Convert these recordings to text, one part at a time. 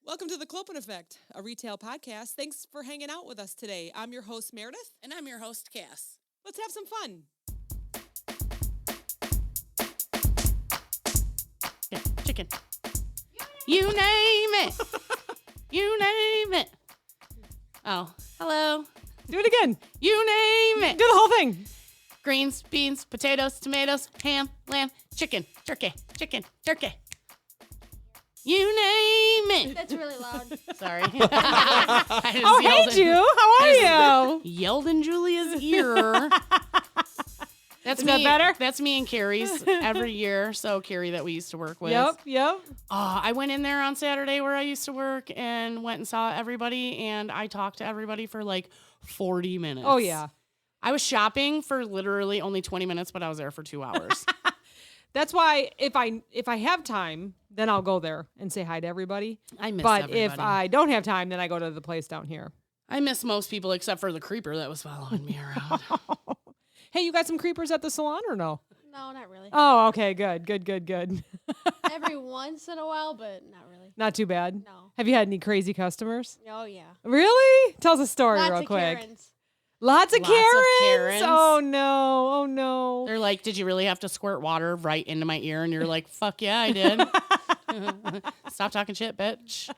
Welcome to The Clopen Effect, a retail podcast. Thanks for hanging out with us today. I'm your host, Meredith. And I'm your host, Cass. Let's have some fun. Chicken. You name it. You name it. Oh, hello. Do it again. You name it. Do the whole thing. Greens, beans, potatoes, tomatoes, ham, lamb, chicken, turkey. You name it. That's really loud. Sorry. Oh, hey, Ju. How are you? Yelled in Julia's ear. That's Is me. that better? That's me and Carrie's every year. So Carrie that we used to work with. Yep. I went in there on Saturday where I used to work and went and saw everybody, and I talked to everybody for like 40 minutes. Oh, yeah. I was shopping for literally only 20 minutes, but I was there for 2 hours. That's why if I have time, then I'll go there and say hi to everybody. I miss But everybody. if I don't have time, then I go to the place down here. I miss most people except for the creeper that was following me around. Hey, you got some creepers at the salon or no? No, not really. Oh, okay. Good. Every once in a while, but not really. Not too bad. No. Have you had any crazy customers? Oh, yeah. Really? Tell us a story Lots real of quick. Karens. Lots of Lots of Karens. Karens. Oh no. They're like, did you really have to squirt water right into my ear? And you're like, fuck yeah, I did. Stop talking shit, bitch.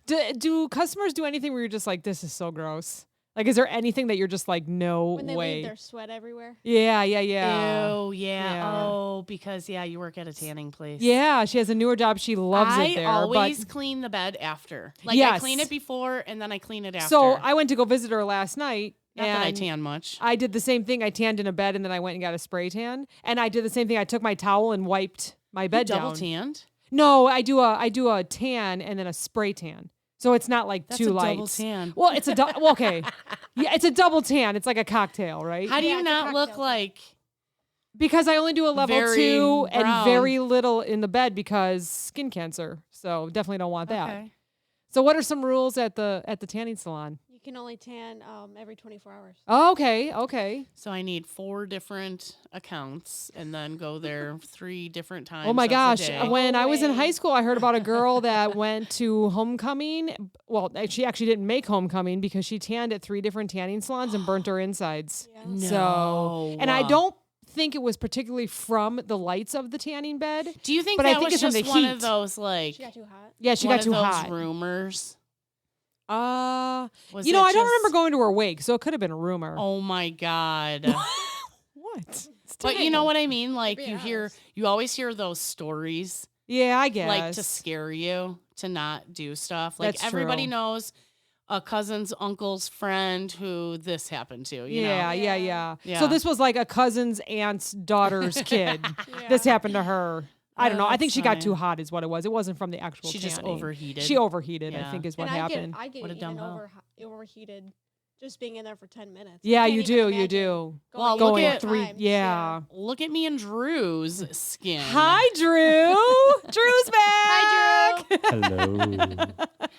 Do customers do anything where you're just like, this is so gross? Like, is there anything that you're just like, no When they way? leave their sweat everywhere. Yeah. Ew, Yeah. yeah. Oh, because, you work at a tanning place. Yeah, she has a newer job. She loves it there. I always but clean the bed after. Like, I Yes. clean it before, and then I clean it after. so I went to go visit her last night. Not and that I tan much. I did the same thing. I tanned in a bed, and then I went and got a spray tan. And I did the same thing. I took my towel and wiped my bed Double down. tanned? No, I do a tan and then a spray tan. So it's not like That's two a lights. double tan. Well, it's a well, okay. Yeah, it's a double tan. It's like a cocktail, right? How do Yeah, you it's a not look cocktail. like... Because I only do a level Very 2 and brown. very little in the bed because skin cancer. So definitely don't want that. Okay. So what are some rules at the tanning salon? You can only tan every 24 hours. Oh, okay. So I need 4 different accounts and then go there 3 different times. Oh my of the gosh. day. When I was in way. high school, I heard about a girl that went to homecoming. Well, she actually didn't make homecoming because she tanned at 3 different tanning salons and burnt her insides. Yeah. No. So, and I don't think it was particularly from the lights of the tanning bed. Do you think but I that think was it's from just the one heat. of those, like... She got too hot. Yeah, she one got too of those hot. rumors? Was Was you know, it I don't just- remember going to her wake, so it could have been a rumor. Oh my God. What? It's But you know what I mean? Like, be you honest. always hear those stories, Yeah, I guess. like, to scare you to not do stuff. Like, That's everybody true. knows a cousin's uncle's friend who this happened to, you know? Yeah. Yeah. So this was like a cousin's aunt's daughter's kid. Yeah. This happened to her. I don't know. I think that's she got fine. too hot is what it was. It wasn't from the actual She tanning. just overheated. She overheated, I Yeah. think is what And happened. I get What a dumb even hoe. overheated just being in there for 10 minutes. I Yeah, can't you even do. You imagine do. Well, going look Going at- 3. times. Yeah. Look at me and Drew's skin. Hi, Drew. Drew's back. Hi, Drew. Hello.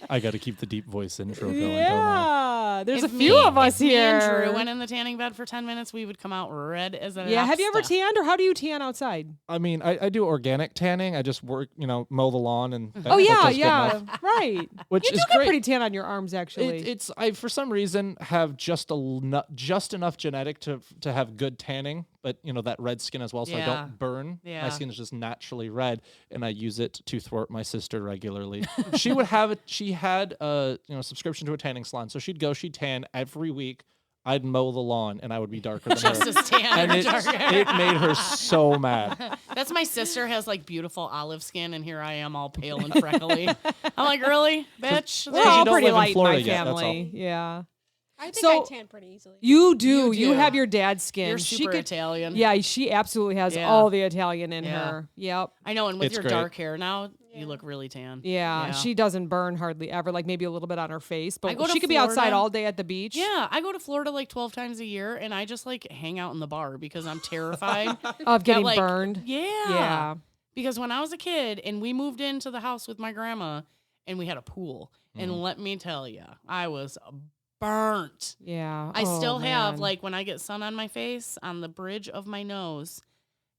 I got to keep the deep voice intro going, don't I? Yeah. There's If a few me- of us if me and here. Drew went in the tanning bed for 10 minutes, we would come out red as an Yeah. Have you ever lobster. tanned, or how do you tan outside? I mean, I do organic tanning. I just work, mow the lawn and that, Oh that yeah, does good yeah. enough, Right. which You do is get great. pretty tan on your arms, actually. I for some reason have just enough genetic to have good tanning, but that red skin as well, so I Yeah. don't burn. Yeah. My skin is just naturally red, and I use it to thwart my sister regularly. She had a subscription to a tanning salon, so she'd tan every week. I'd mow the lawn, and I would be darker than Just her. as tan And or it darker. made her so mad. That's my sister has like beautiful olive skin, and here I am all pale and freckly. I'm like, really, bitch? We're you all don't pretty live in light in Florida my yet, that's family. Yeah. I think So- I tan pretty easily. You do. You You do. have your dad's skin. You're She super could- Italian. Yeah, she absolutely has Yeah. all the Italian in Yeah. her. Yep. I know, and with It's your great. dark hair now, Yeah. you look really tan. Yeah, she doesn't burn hardly ever, like maybe a little bit on her face, I but go to she could be outside Florida- all day at the beach. Yeah, I go to Florida like 12 times a year, and I just like hang out in the bar because I'm terrified. Of getting like, burned. Yeah. Yeah. Because when I was a kid and we moved into the house with my grandma and we had a pool, and let me tell you, I was burnt. Yeah. I Oh, still have, man. like, when I get sun on my face, on the bridge of my nose,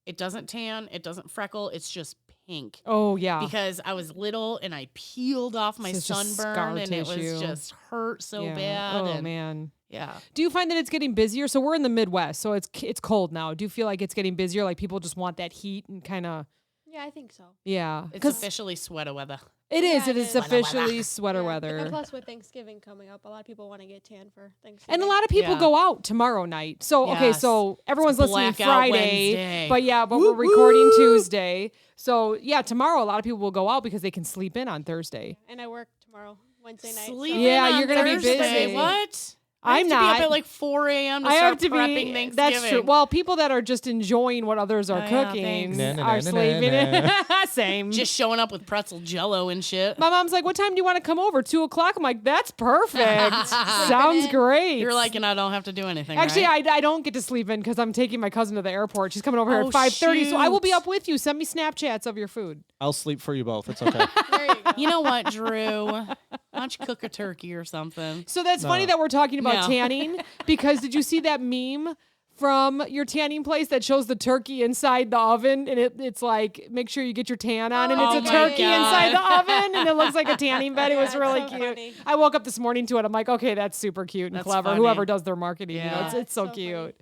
it doesn't tan, it doesn't freckle, it's just pink. Oh yeah. Because I was little and I peeled off my So it's just scar sunburn and it tissue. was just hurt so Yeah. bad. Oh and man. Yeah. Do you find that it's getting busier? So we're in the Midwest, so it's cold now. Do you feel like it's getting busier? Like people just want that heat and kind of Yeah, I think so. yeah. It's 'Cause officially sweater weather. it is. Yeah, It it is is. officially sweater Yeah. weather. And plus, with Thanksgiving coming up, a lot of people want to get tan for Thanksgiving. And a lot of people Yeah. go out tomorrow night. So okay, Yes. so everyone's It's listening Blackout Friday, Wednesday. but we're recording Tuesday. So yeah, tomorrow a lot of people will go out because they can sleep in on Thursday. And I work tomorrow, Wednesday night. Sleep Yeah, in on you're gonna be Thursday. busy. What? I I'm have to be not. up at like 4 a.m. to I start have to prepping be. Thanksgiving. That's true. Well, people that are just enjoying what others are Oh, yeah, cooking thanks. Na, na, are na, na, sleeping na, in. Same. Just showing up with pretzel jello and shit. My mom's like, "What time do you want to come over? 2:00." I'm like, "That's perfect. Sounds in. great." You're like, and I don't have to do anything. Actually, right? I don't get to sleep in because I'm taking my cousin to the airport. She's coming over here Oh, at 5:30, so I will be shoot. up with you. Send me Snapchats of your food. I'll sleep for you both. It's okay. There you go. You know what, Drew? Why don't you cook a turkey or something? So that's funny No. that we're talking about No. tanning because did you see that meme from your tanning place that shows the turkey inside the oven and it's like make sure you get your tan on and Oh it's a my turkey God. inside the oven and it looks like a tanning bed. It was Yeah, really it's so cute. funny. I woke up this morning to it. I'm like, okay, that's super cute and That's clever. funny. Whoever does their marketing, you know, Yeah. it's so So funny. cute.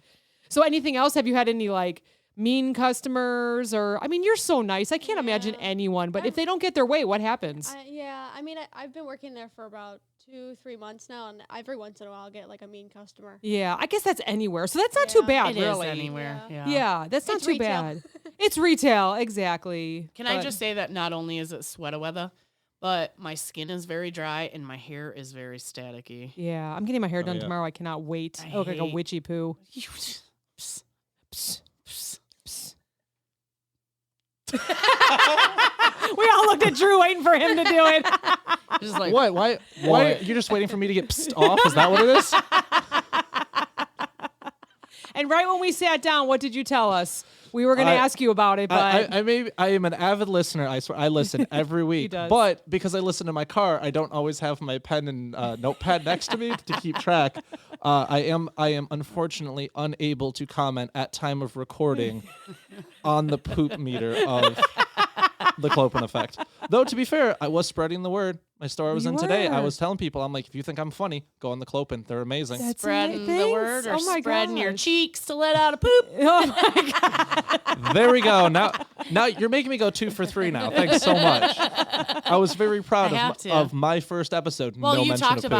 So anything else? Have you had any like mean customers or I mean, you're so nice. I can't imagine Yeah. anyone, but if they don't get their way, what happens? I mean, I've been working there for about 2-3 months now, and every once in a while I'll get like a mean customer. Yeah, I guess that's anywhere. So that's not too Yeah. bad, It is really. anywhere. Yeah. Yeah. Yeah, that's not It's too retail. bad. It's retail, exactly. Can I But- just say that not only is it sweater weather, but my skin is very dry and my hair is very staticky. Yeah, I'm getting my hair done yeah. tomorrow. I cannot wait. I I look like a hate- witchy poo. Psst, psst, psst. We all looked at Drew waiting for him to do it. Just like, What? Why? What? You're just waiting for me to get pissed off? Is that what it is? And right when we sat down, what did you tell us? We were going to I- ask you about it, but I am an avid listener. I swear I listen every week. does. But because I listen in my car, I don't always have my pen and notepad next to me to keep track. I am unfortunately unable to comment at time of recording on the poop meter of the Clopen effect. Though to be fair, I was spreading the word. My store I was You in today, I were. was telling people, I'm like, if you think I'm funny, go on the Clopen. They're amazing. That's spreading amazing. the word or Oh my spreading your gosh. cheeks to let out a poop. Oh my God. There we go. Now you're making me go 2 for 3 now. Thanks so much. I was very proud I have of, to. of my first episode. Well, no you mention talked of poop.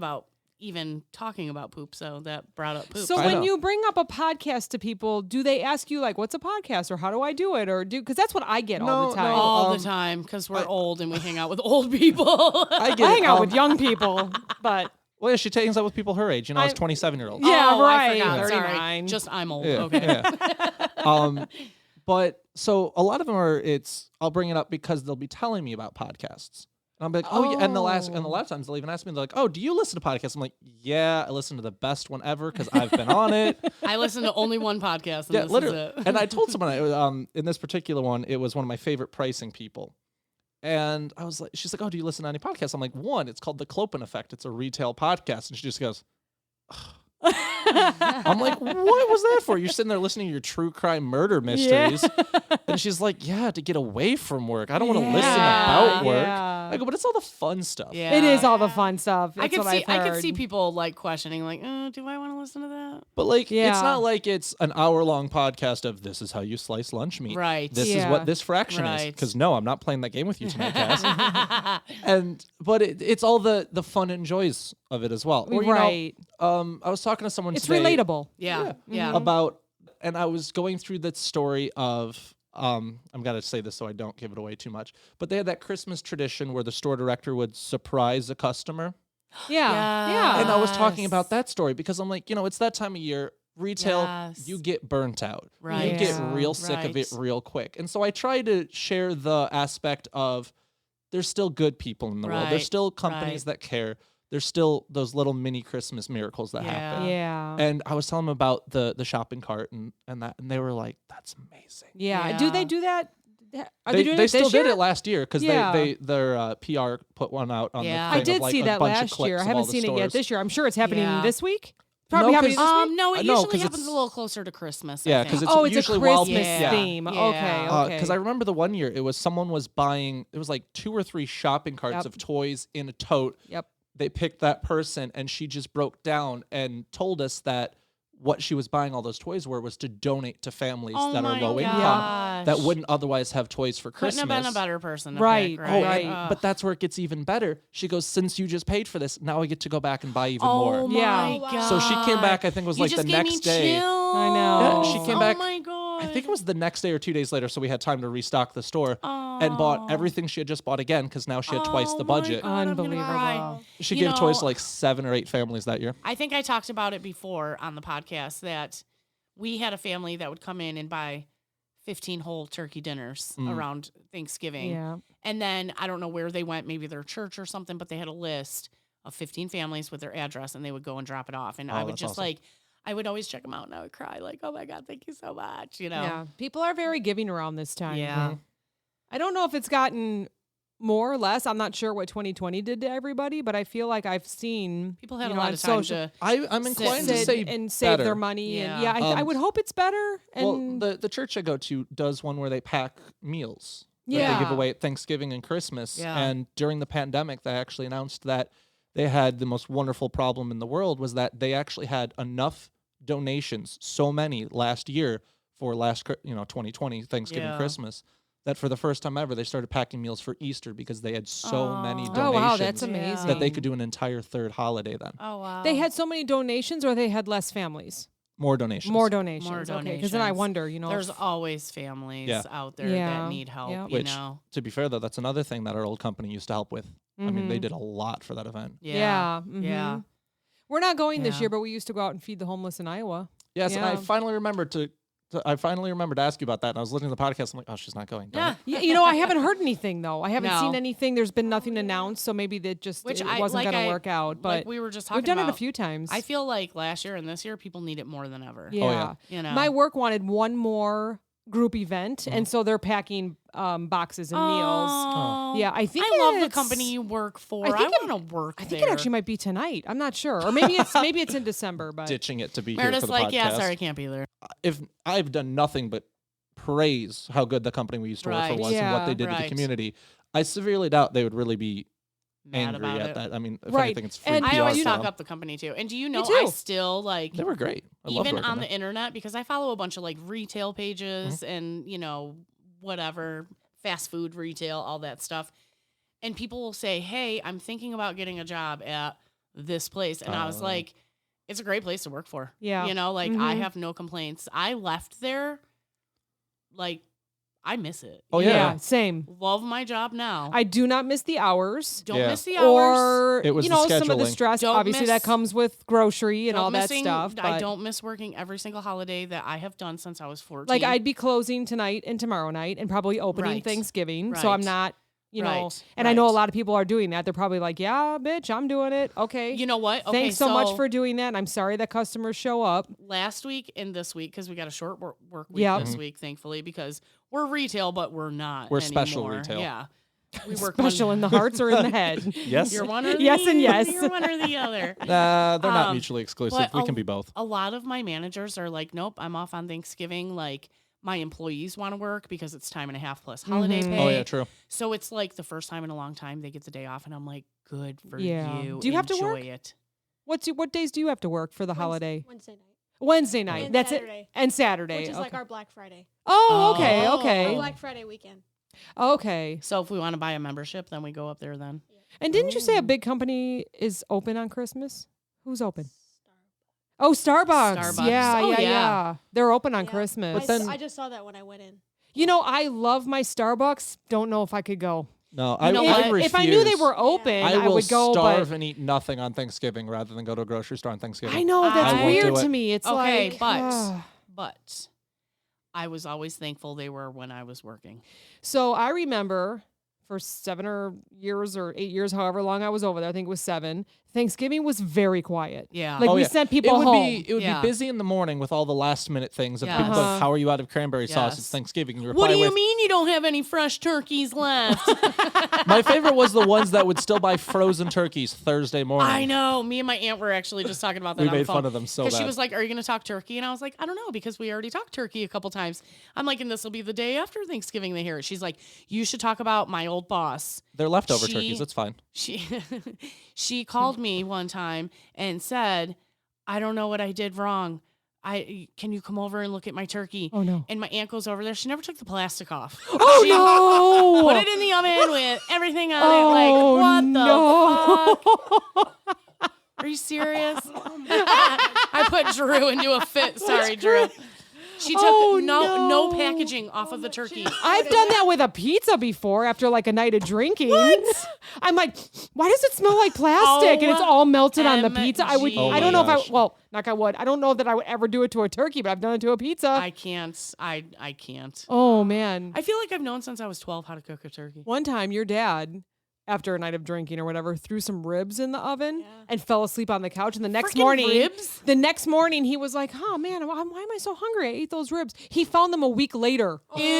about even talking about poop, so that brought up poop. So I when know. you bring up a podcast to people, do they ask you like, what's a podcast or how do I do it? Or because that's what I get all No, the time. no. all um, the time because we're old and we hang out with old people. I get I it. hang out with young people, but Well, yeah, she hangs out with people her age. You know, I was I- 27-year-old. Yeah, Oh, I right. forgot. 39. Sorry. Just I'm old. Yeah, Okay. yeah. But so a lot of them are. I'll bring it up because they'll be telling me about podcasts. And I'm like, oh, yeah. And a lot of times they'll even ask me, they're like, oh, do you listen to podcasts? I'm like, yeah, I listen to the best one ever because I've been on it. I listen to only one podcast, and Yeah, this literally. is it. And I told someone, in this particular one, it was one of my favorite pricing people. And I was like, she's like, oh, do you listen to any podcasts? I'm like, one, it's called The Clopen Effect. It's a retail podcast. And she just goes, I'm like, what was that for? You're sitting there listening to your true crime murder mysteries. And she's like, yeah, to get away from work. I don't want to listen about work. Yeah. Uh, I go, but it's all the fun stuff. Yeah. It is all the fun stuff. I That's could what see. I've I could heard. see people like questioning, like, do I want to listen to that? But like, Yeah. it's not like it's an hour-long podcast of this is how you slice lunch meat. Right. This is Yeah. what this fraction is. Right. Because no, I'm not playing that game with you tonight, Cass. But it's all the fun and joys of it as well. Or, you Right. know, I was talking to someone It's today relatable. Yeah. Yeah. about, and I was going through the story of, I'm gonna say this so I don't give it away too much, but they had that Christmas tradition where the store director would surprise a customer. Yeah. Yeah. And I was talking Yes. about that story because I'm like, it's that time of year. Retail, Yes. you get burnt out. Right. You get Yeah. real sick of it Right. real quick. And so I try to share the aspect of there's still good people in the world. There's Right. still companies that care. There's still those little mini Christmas miracles that happen. Yeah. And I was telling them about the shopping cart and that, and they were like, "That's amazing." Yeah. Yeah. Do they do that? Are they doing they it still this did year? it last year because Yeah. their PR put one out on Yeah. the I thing did of like see a that bunch of last year. clips I of haven't all the seen it yet stores. this year. I'm sure it's happening Yeah. this week. Probably No, happening 'cause- this week? No, it No, usually 'cause happens it's- a little closer to Christmas. I Yeah, think. 'cause it's Oh, it's a usually while- Christmas Yeah. theme. Yeah. Okay, okay. Because I remember the one year, it was someone was buying, it was like 2 or 3 shopping carts Yep. of toys in a tote. Yep. They picked that person, and she just broke down and told us that what she was buying all those toys was to donate to families Oh that are my low income gosh. that wouldn't otherwise have toys for Couldn't Christmas. have been a better person. To Right, pick, Oh, right. and- but that's where it gets even better. She goes, since you just paid for this, now I get to go back and buy even oh more. my Yeah. god. So she came back, I think it was You like the just gave next me day. chills. I know. Yeah, she came back- Oh my god. I think it was the next day or 2 days later, so we had time to restock the store and bought everything she had just bought again because now she had twice the budget. God, I'm gonna cry. Unbelievable. She You gave toys know- to like 7 or 8 families that year. I think I talked about it before on the podcast that we had a family that would come in and buy 15 whole turkey dinners around Thanksgiving. Yeah. And then I don't know where they went, maybe their church or something, but they had a list of 15 families with their address and they would go and drop it off. And I would that's just awesome. like, I would always check them out and I would cry like, oh my God, thank you so much. You know? Yeah. People are very giving around this time. Yeah. I don't know if it's gotten more or less. I'm not sure what 2020 did to everybody, but I feel like I've seen People had you a know, lot on of time social- to. I'm inclined to sit say and save better. their money. Yeah. And yeah, I would hope it's better. And Well, the church I go to does one where they pack meals that they Yeah. give away at Thanksgiving and Christmas. Yeah. And during the pandemic, they actually announced that they had the most wonderful problem in the world was that they actually had enough donations, so many last year for 2020 Thanksgiving, Yeah. Christmas, that for the first time ever they started packing meals for Easter because they had so many Oh. donations oh wow, that's Yeah. amazing. that they could do an entire third holiday then. Oh, wow. They had so many donations, or they had less families. More donations. More donations. Okay, because then I donations. wonder, There's if- always families Yeah. out there Yeah. that need help, Yep. you Which, know? to be fair though, that's another thing that our old company used to help with. I mean, they Mhm. did a lot for that event. Yeah. Yeah. mhm. We're not going this Yeah. year, but we used to go out and feed the homeless in Iowa. Yes, and I Yeah. finally remembered to ask you about that. And I was listening to the podcast. I'm like, oh, she's not going. Darn Yeah. it. I haven't heard anything though. I haven't seen No. anything. There's been nothing announced, so maybe that just Which it I- wasn't like going to I- work out. But Like we were just talking we've done about, it a few times. I feel like last year and this year, people need it more than ever. yeah. Oh, yeah. You know? My work wanted one more group event, and so they're packing boxes and meals. Oh. Yeah, I think I love the it's- company you work for. I I, think it- want to work I think there. it actually might be tonight. I'm not sure, or maybe it's in December. But Ditching it to be here Meredith's for the like, podcast. yeah, sorry, I can't be there. If I've done nothing but praise how good the company we used to work for Right. was and what Yeah. they did to the Right. community, I severely doubt they would really be Mad angry about at it. that. I mean, if Right. anything, it's free And PR I always for talk them. up the company too. And do you know, too. I still like, They were great. I loved even working on there. the internet, because I follow a bunch of like retail pages Mm-hmm. and, whatever, fast food retail, all that stuff. And people will say, hey, I'm thinking about getting a job at this place. And I was Oh. like, it's a great place to work for. Yeah. I Mhm. have no complaints. I left there, like, I miss it. Oh, You yeah. know? Same. Love my job now. I do not miss the hours. Don't Yeah. miss the hours. Or It was the some of the scheduling. stress, Don't obviously miss- that comes with grocery and Don't all that missing- stuff. I but, don't miss working every single holiday that I have done since I was 14. like I'd be closing tonight and tomorrow night, and probably opening Right. Thanksgiving. So I'm Right. not, Right. And I know a Right. lot of people are doing that. They're probably like, "Yeah, bitch, I'm doing it." Okay. You know what? Okay, Thanks so much for doing that. And I'm sorry that customers show up. last week and this week, because we got a short work week Yep. this week, thankfully, because we're retail, but we're not. We're special anymore. retail. Yeah, we work Special in the hearts or in the head. Yes. You're one or the Yes and yes. You're one or the other. They're not Um, mutually exclusive. but We can be both. A lot of my managers are like, nope, I'm off on Thanksgiving. Like, my employees want to work because it's time and a half plus holiday Mhm. pay. Oh, yeah, true. So it's like the first time in a long time they get the day off, and I'm like, good for Yeah. you. Do you have to work? Enjoy it. What days do you have to work for the holiday? Wednesday night. Wednesday night. And That's Saturday. it. And Saturday. Which is like okay. our Black Friday. Oh, okay, Oh. okay, Our Black Friday weekend. okay. So if we want to buy a membership, then we go up there then. And didn't you say a Ooh. big company is open on Christmas? Who's open? Oh, Starbucks. Starbucks. Yeah, Oh, yeah, yeah. yeah. They're open on Yeah. Christmas. But then- I just saw that when I went in. I love my Starbucks. Don't know if I could go. No, You know I what? refuse. If I knew they were open, Yeah. I, I will would go. starve But and eat nothing on Thanksgiving rather than go to a grocery store on Thanksgiving. I know that's I won't weird do to it. me. It's Okay, like, but- But I was always thankful they were when I was working. So I remember for 7 or 8 years, however long I was over there, I think it was 7, Thanksgiving was very quiet. Yeah. Like we yeah. sent people it would home. It would Yeah. be busy in the morning with all the last minute things. Of Yes. people like, how are you out of cranberry sauce? Yes. It's Thanksgiving. You What reply do you with, mean you don't have any fresh turkeys left? My favorite was the ones that would still buy frozen turkeys Thursday morning. I know. Me and my aunt were actually just talking about that We on the made phone. fun of them so Because she bad. was like, are you going to talk turkey? And I was like, I don't know, because we already talked turkey a couple times. I'm like, and this will be the day after Thanksgiving they hear it. She's like, you should talk about my old boss. They're leftover She- turkeys. It's fine. She called me one time and said, I don't know what I did wrong. Can you come over and look at my turkey? Oh, no. And my aunt goes over there. She never took the plastic off. Oh, She no. Put it in the oven with everything on Oh, it. Like, what no. the fuck? Are you serious? I put Drew into a fit. Sorry, Drew. She took Oh, no no. packaging off of the turkey. I've done that with a pizza before after like a night of drinking. I'm like, why does it smell like plastic? And it's all melted on the pizza. I don't know if gosh. knock on wood. I don't know that I would ever do it to a turkey, but I've done it to a pizza. I can't. I can't. Oh man. I feel like I've known since I was 12 how to cook a turkey. One time your dad, after a night of drinking or whatever, threw some ribs in the oven and fell asleep on the couch. And the next Frickin' ribs? morning he was like, oh man, why am I so hungry? I ate those ribs. He found them a week later. Ew.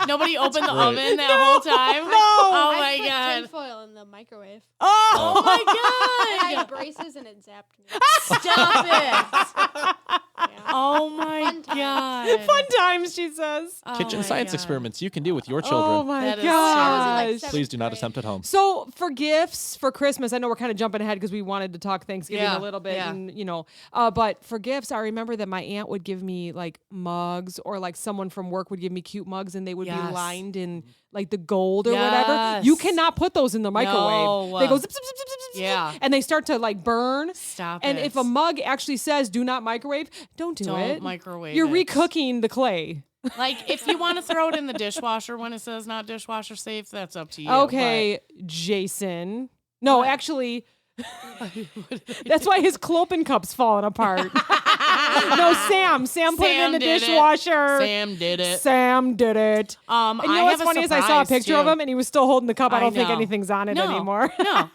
Nobody opened the oven that whole time? No. Oh I my put God. tinfoil in the microwave. Oh my I God. had braces and it zapped me. Stop it. Yeah. Oh my Fun times. God. Fun times, she says. Oh Kitchen my science God. experiments you can do with your Oh children. my That is gosh. so- Please do not Seventh attempt at home. So for gifts for Christmas, I know we're kind of jumping ahead because we wanted to talk Thanksgiving Yeah, a little bit, yeah. and but for gifts, I remember that my aunt would give me like mugs, or like someone from work would give me cute mugs, and they would be Yes. lined in like the gold or whatever. Yes. You cannot put those in the microwave. No. They go zip, zip, zip, zip, zip, zip, Yeah. and they start to like burn. Stop And it. if a mug actually says "do not microwave," don't do Don't it. microwave You're it. recooking the clay. Like, if you want to throw it in the dishwasher when it says not dishwasher safe, that's up to you. Okay, Jason. No, actually, that's why his clopen cup's falling apart. No, Sam. Sam put it in Sam the did it. dishwasher. Sam did it. Sam did it. And you know what's funny is I saw a picture of him and he was still holding the cup. I don't think know. anything's on it No, anymore. No.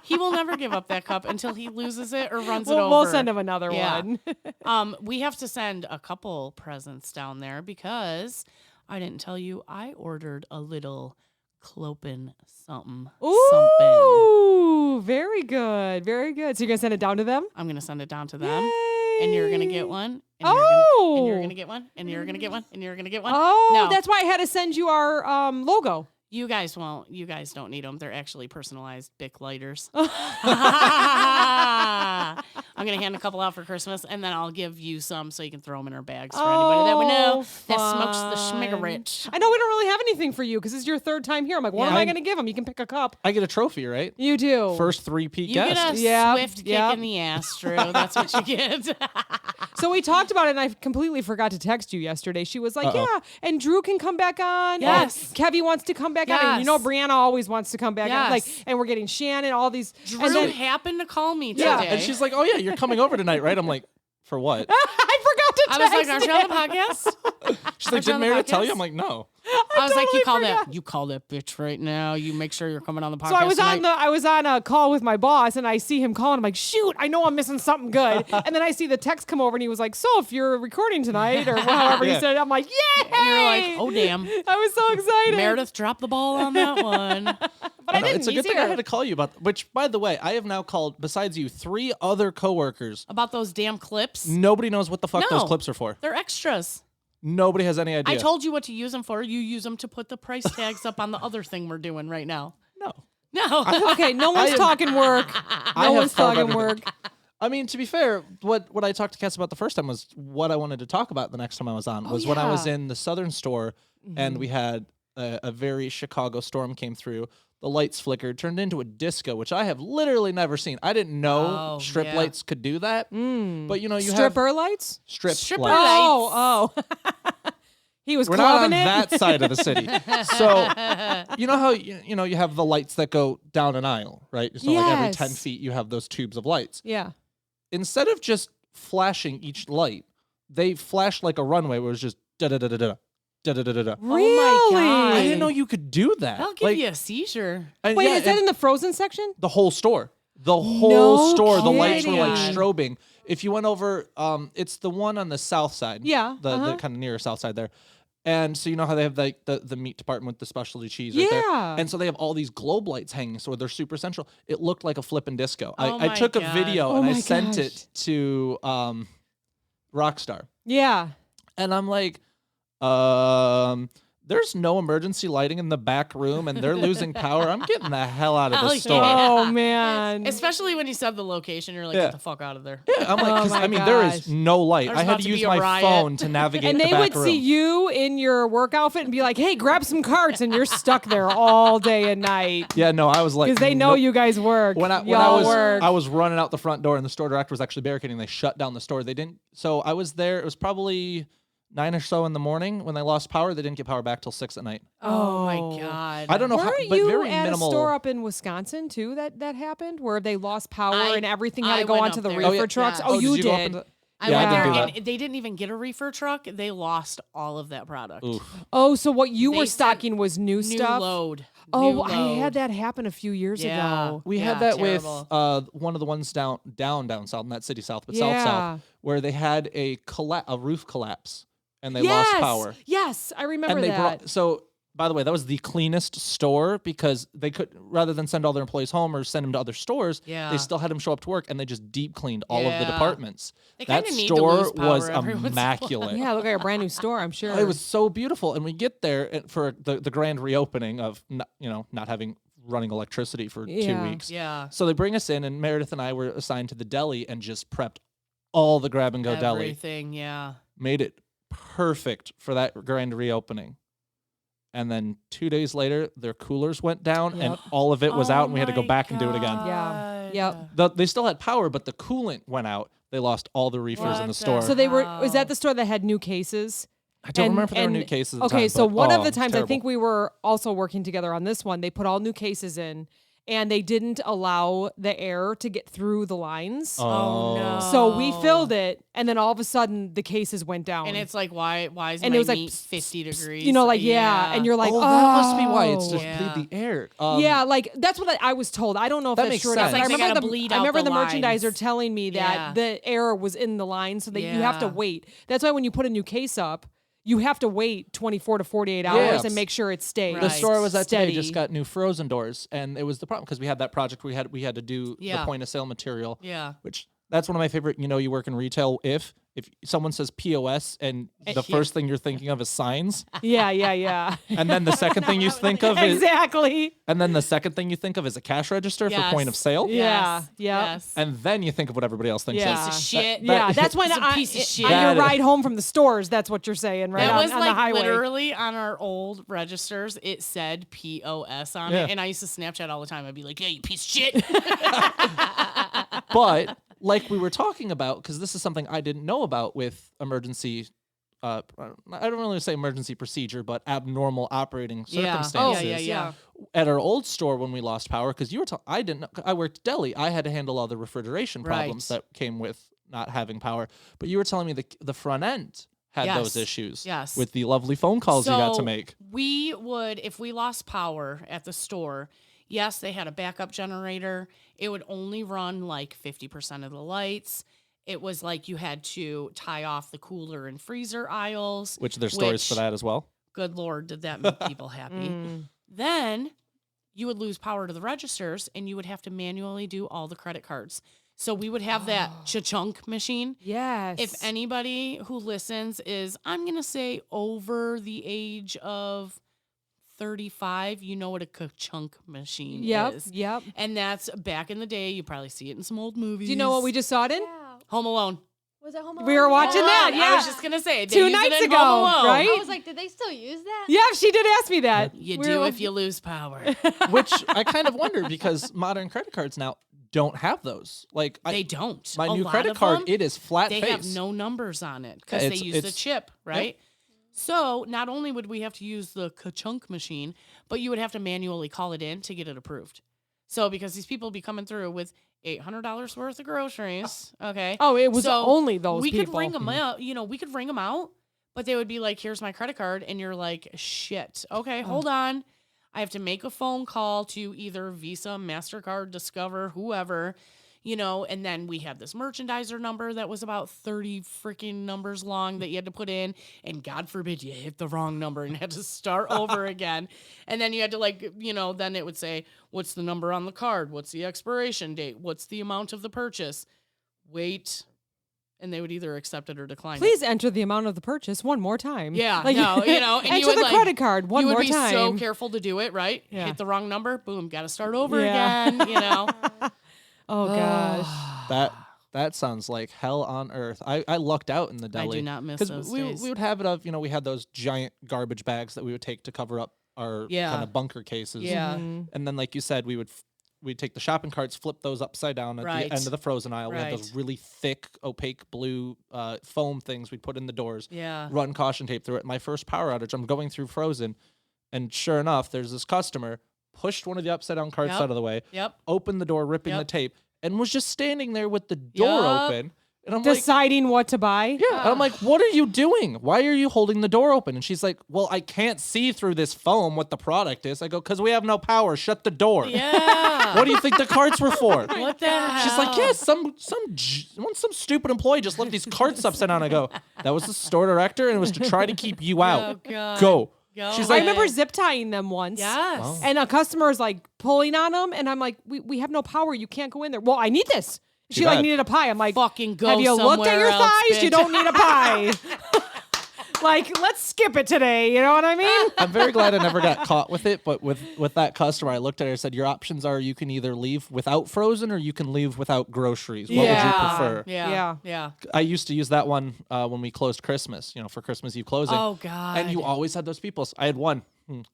He will never give up that cup until he loses it or runs it over. We'll send him another Yeah. one. We have to send a couple presents down there because I didn't tell you I ordered a little clopen something. Something. Ooh, very good. Very good. So you're going to send it down to them? I'm gonna send it down to them. Yay. And you're gonna get one. And Oh. you're gonna get one. And you're gonna get one. And you're gonna get one. Oh, No. that's why I had to send you our logo. You guys won't. You guys don't need them. They're actually personalized Bic lighters. I'm going to hand a couple out for Christmas, and then I'll give you some so you can throw them in our bags for anybody that we know that smokes the schmiggerich. I know we don't really have anything for you because this is your third time here. I'm like, what Yeah. am I going to give him? You can pick a cup. I get a trophy, right? You do. First three-peat You guest. get a Yep, swift kick yep. in the ass, Drew. That's what you get. So we talked about it, and I completely forgot to text you yesterday. She was like, Uh-oh. yeah, and Drew can come back on. Yes. And Kevy wants to come back on. And you know Yes. Brianna always wants to come back on. Like, Yes. and we're getting Shannon, all these. Drew and then, happened to call me today. Yeah, And she's like, "Oh yeah, you're coming over tonight, right?" I'm like, "For what?" I forgot to I text was like, aren't you on the podcast? She's like, you "Did on the Meredith tell you?" podcast? I'm like, "No." I was like, totally you call that bitch right now. You make sure you're coming on the podcast So I was tonight. I was on a call with my boss, and I see him calling. I'm like, shoot, I know I'm missing something good. And then I see the text come over, and he was like, so if you're recording tonight, or however he Yeah. said it, I'm like, yay! And you're like, oh, damn. I was so excited. Meredith dropped the ball on that one. but I didn't. It's a good thing I had to call you about. Which, by the way, I have now called, besides you, 3 other coworkers. About those damn clips. Nobody knows what the fuck those No. clips are for. They're extras. Nobody has any idea. I told you what to use them for. You use them to put the price tags up on the other thing we're doing right now. No. No. Okay, no one's talking work. I No have one's far talking better- work. I mean, to be fair, what I talked to Cass about the first time was what I wanted to talk about the next time I was on was when I was yeah. in the Southern store and we had a very Chicago storm came through. The lights flickered, turned into a disco, which I have literally never seen. I didn't know Oh, strip yeah. lights could do that. But you know, you Stripper lights? have strip Stripper lights. lights. Oh. He was We're not on clubbing it. that side of the city. So, you know how you have the lights that go down an aisle, right? So like every Yes. 10 feet you have those tubes of lights. Yeah. Instead of just flashing each light, they flashed like a runway where it was just da da da da da. da-da-da-da-da. Really? Oh my God. I didn't know you could do that. That'll give you a seizure. and Wait, yeah, is that and in the frozen section? the whole store? The whole No store. The lights were like kidding. strobing. If you went over, it's the one on the south side. Yeah, The uh-huh. kind of near south side there. And so you know how they have like the meat department with the specialty cheese right there? Yeah. And so they have all these globe lights hanging, so they're super central. It looked like a flippin' disco. Oh I my took a God. video Oh and I my sent gosh. it to Rockstar. Yeah. And I'm like, there's no emergency lighting in the back room and they're losing power. I'm getting the hell out of Hell this store. yeah. Oh man. Especially when you said the location, you're like, Yeah. get the fuck out of there. Yeah, I'm like, Oh 'cause, my I mean, there gosh. is no light. There's I had about to to use be a my riot. phone to navigate and the they back would room. see you in your work outfit and be like, "Hey, grab some carts," and you're stuck there all day and night Yeah, no, I was like, because they know nope. you guys work. When I Y'all work. was running out the front door and the store director was actually barricading. They shut down the store. They didn't. So I was there. It was probably 9 or so in the morning when they lost power. They didn't get power back till 6 at night. Oh my Oh. God. I don't know how, Weren't but you very at minimal. a store up in Wisconsin too that happened where they lost power I- and everything had I to go went onto up the there. reefer Oh, yeah. trucks? Yeah. Oh, you did. You go up did. into- I Yeah, went I didn't there do and that. they didn't even get a reefer truck. They lost all of that product. Oof. Oh, so what you They were sent stocking was new New stuff? load. Oh, New I load. had that happen a few years Yeah. ago. We Yeah, had that terrible. with one of the ones down south, not city south, but Yeah. south, where they had a roof collapse and they Yes. lost power. Yes, I remember And they that. brought so. By the way, that was the cleanest store because they could, rather than send all their employees home or send them to other stores, Yeah. they still had them show up to work and they just deep cleaned all of the Yeah. departments. They That kinda need to store lose power was every once in a while. immaculate. Yeah, look like a brand new store, I'm sure. It was so beautiful, and we get there for the grand reopening of not having running electricity for 2 Yeah. weeks. Yeah. So they bring us in, and Meredith and I were assigned to the deli and just prepped all the grab and go deli. Everything. Yeah. Made it perfect for that grand reopening. And then 2 days later, their coolers went down, and Yep. all of it was Oh out, and we had to go my back and do it again. Yeah. God. Yep. They still had power, but the coolant went out. They lost all the reefers in What the the store. So they were. Was Wow. that the store that had new cases? I don't and- remember if there were new and- cases. At the Okay, time, so but, one of oh, the it's times I terrible. think we were also working together on this one, they put all new cases in, and they didn't allow the air to get through the lines. Oh, no. So we filled it, and then all of a sudden the cases went down. And it's like, why is And my it was like, meat 50 degrees? you know, like yeah, and you're like, oh, oh, that must be why it's just Yeah. bleed the air. yeah, like that's what I was told. I don't know if That that's makes true or sense. not. It's but like I they remember gotta bleed I out remember the the merchandiser lines. telling me that Yeah. the air was in the line, so that you have to Yeah. wait. That's why when you put a new case up, you have to wait 24 to 48 Yeah. hours and make sure it stays. Right. The store I was at today steady. just got new frozen doors, and it was the problem because we had that project we had to do the Yeah. point of sale material, Yeah. which that's one of my favorite. You work in retail. If someone says POS and the first thing you're thinking of is signs, Yeah. and then the second thing you think of is Exactly. and then the second thing you think of is a cash register for Yes. point of sale, Yeah. Yes. Yep. Yes. and then you think of what everybody else thinks. Yeah. is. Piece of shit. Yeah, that's when It's a I, piece of shit. on your That is- ride home from the stores, that's what you're saying, right? That on, was on like the highway. literally on our old registers. It said POS on Yeah. it, and I used to Snapchat all the time. I'd be like, "Yeah, you piece of shit." But like we were talking about, because this is something I didn't know about with emergency. I don't really say emergency procedure, but abnormal operating Yeah. circumstances. Yeah. At our old store when we lost power, because you were I didn't know, I worked deli. I had to handle all the refrigeration problems Right. that came with not having power. But you were telling me the front end had Yes. those issues. Yes. With the lovely phone calls you got to So make. We would, if we lost power at the store, yes, they had a backup generator. It would only run like 50% of the lights. It was like you had to tie off the cooler and freezer aisles. Which there's stories for which- that as well. Good Lord, did that make people happy? Then you would lose power to the registers and you would have to manually do all the credit cards. So we would have that cha-chunk machine. Yes. If anybody who listens is, I'm going to say, over the age of 35, you know what a ka-chunk machine is. Yep. And that's back in the day. You probably see it in some old movies. Do you know what we just saw it in? Yeah. Home Alone. Was it Home Alone? We were watching Home that, Alone. yeah. I was just going to say. They 2 use it nights in ago, Home Alone. right? I was like, did they still use that? Yeah, she did ask me that. You We do were- if you lose power. Which I kind of wonder because modern credit cards now don't have those. Like They don't. my A new lot credit of card, them, it is flat they face. have no numbers on it because Yeah, they use the it's- chip, right? So not only would we have to use the ka-chunk machine, but you would have to manually call it in to get it approved. So because these people be coming through with $800 worth of groceries, okay? Oh, it was So only those we people. could ring them out. We could ring them out, But they would be like, here's my credit card. And you're like, shit. Okay, hold on. I have to make a phone call to either Visa, MasterCard, Discover, whoever, and then we had this merchandiser number that was about 30 freaking numbers long that you had to put in. And God forbid you hit the wrong number and had to start over again. And then you had to then it would say, what's the number on the card? What's the expiration date? What's the amount of the purchase? Wait. And they would either accept it or decline it. Please enter the amount of the purchase one more time. Yeah, and enter you would the credit card one more time. You would be so careful to do it, right? Yeah. Hit the wrong number, boom, got to start over again, Oh gosh. That sounds like hell on earth. I lucked out in the deli. I do not miss those days. We would have it of, we had those giant garbage bags that we would take to cover up our kind of bunker cases. Yeah. And then, like you said, we'd take the shopping carts, flip those upside down at the end of the frozen aisle. We had those really thick, opaque blue foam things we'd put in the doors. Yeah. Run caution tape through it. My first power outage, I'm going through frozen, and sure enough, there's this customer pushed one of the upside down carts out of the way. Yep. Opened the door, ripping the tape, and was just standing there with the door open. And I'm deciding what to buy. Yeah. And I'm like, what are you doing? Why are you holding the door open? And she's like, well, I can't see through this foam what the product is. I go, because we have no power. Shut the door. Yeah. What do you think the carts were for? What the hell? She's like, yeah, some stupid employee just left these carts upside down. I go, that was the store director, and it was to try to keep you out. Oh, God. Go. She's I like, remember zip tying them once. yes. Wow. And a customer is like pulling on them, and I'm like, we have no power. You can't go in there. Well, I need this. She bad. needed a pie. I'm like, Fucking go have you looked at somewhere your else, thighs? You bitch. don't need a pie. Like, let's skip it today. You know what I mean? I'm very glad I never got caught with it, but with that customer, I looked at her and said, your options are you can either leave without frozen or you can leave without groceries. What would you prefer? Yeah. I used to use that one when we closed Christmas, for Christmas Eve closing. Oh, God. And you always had those people. I had one.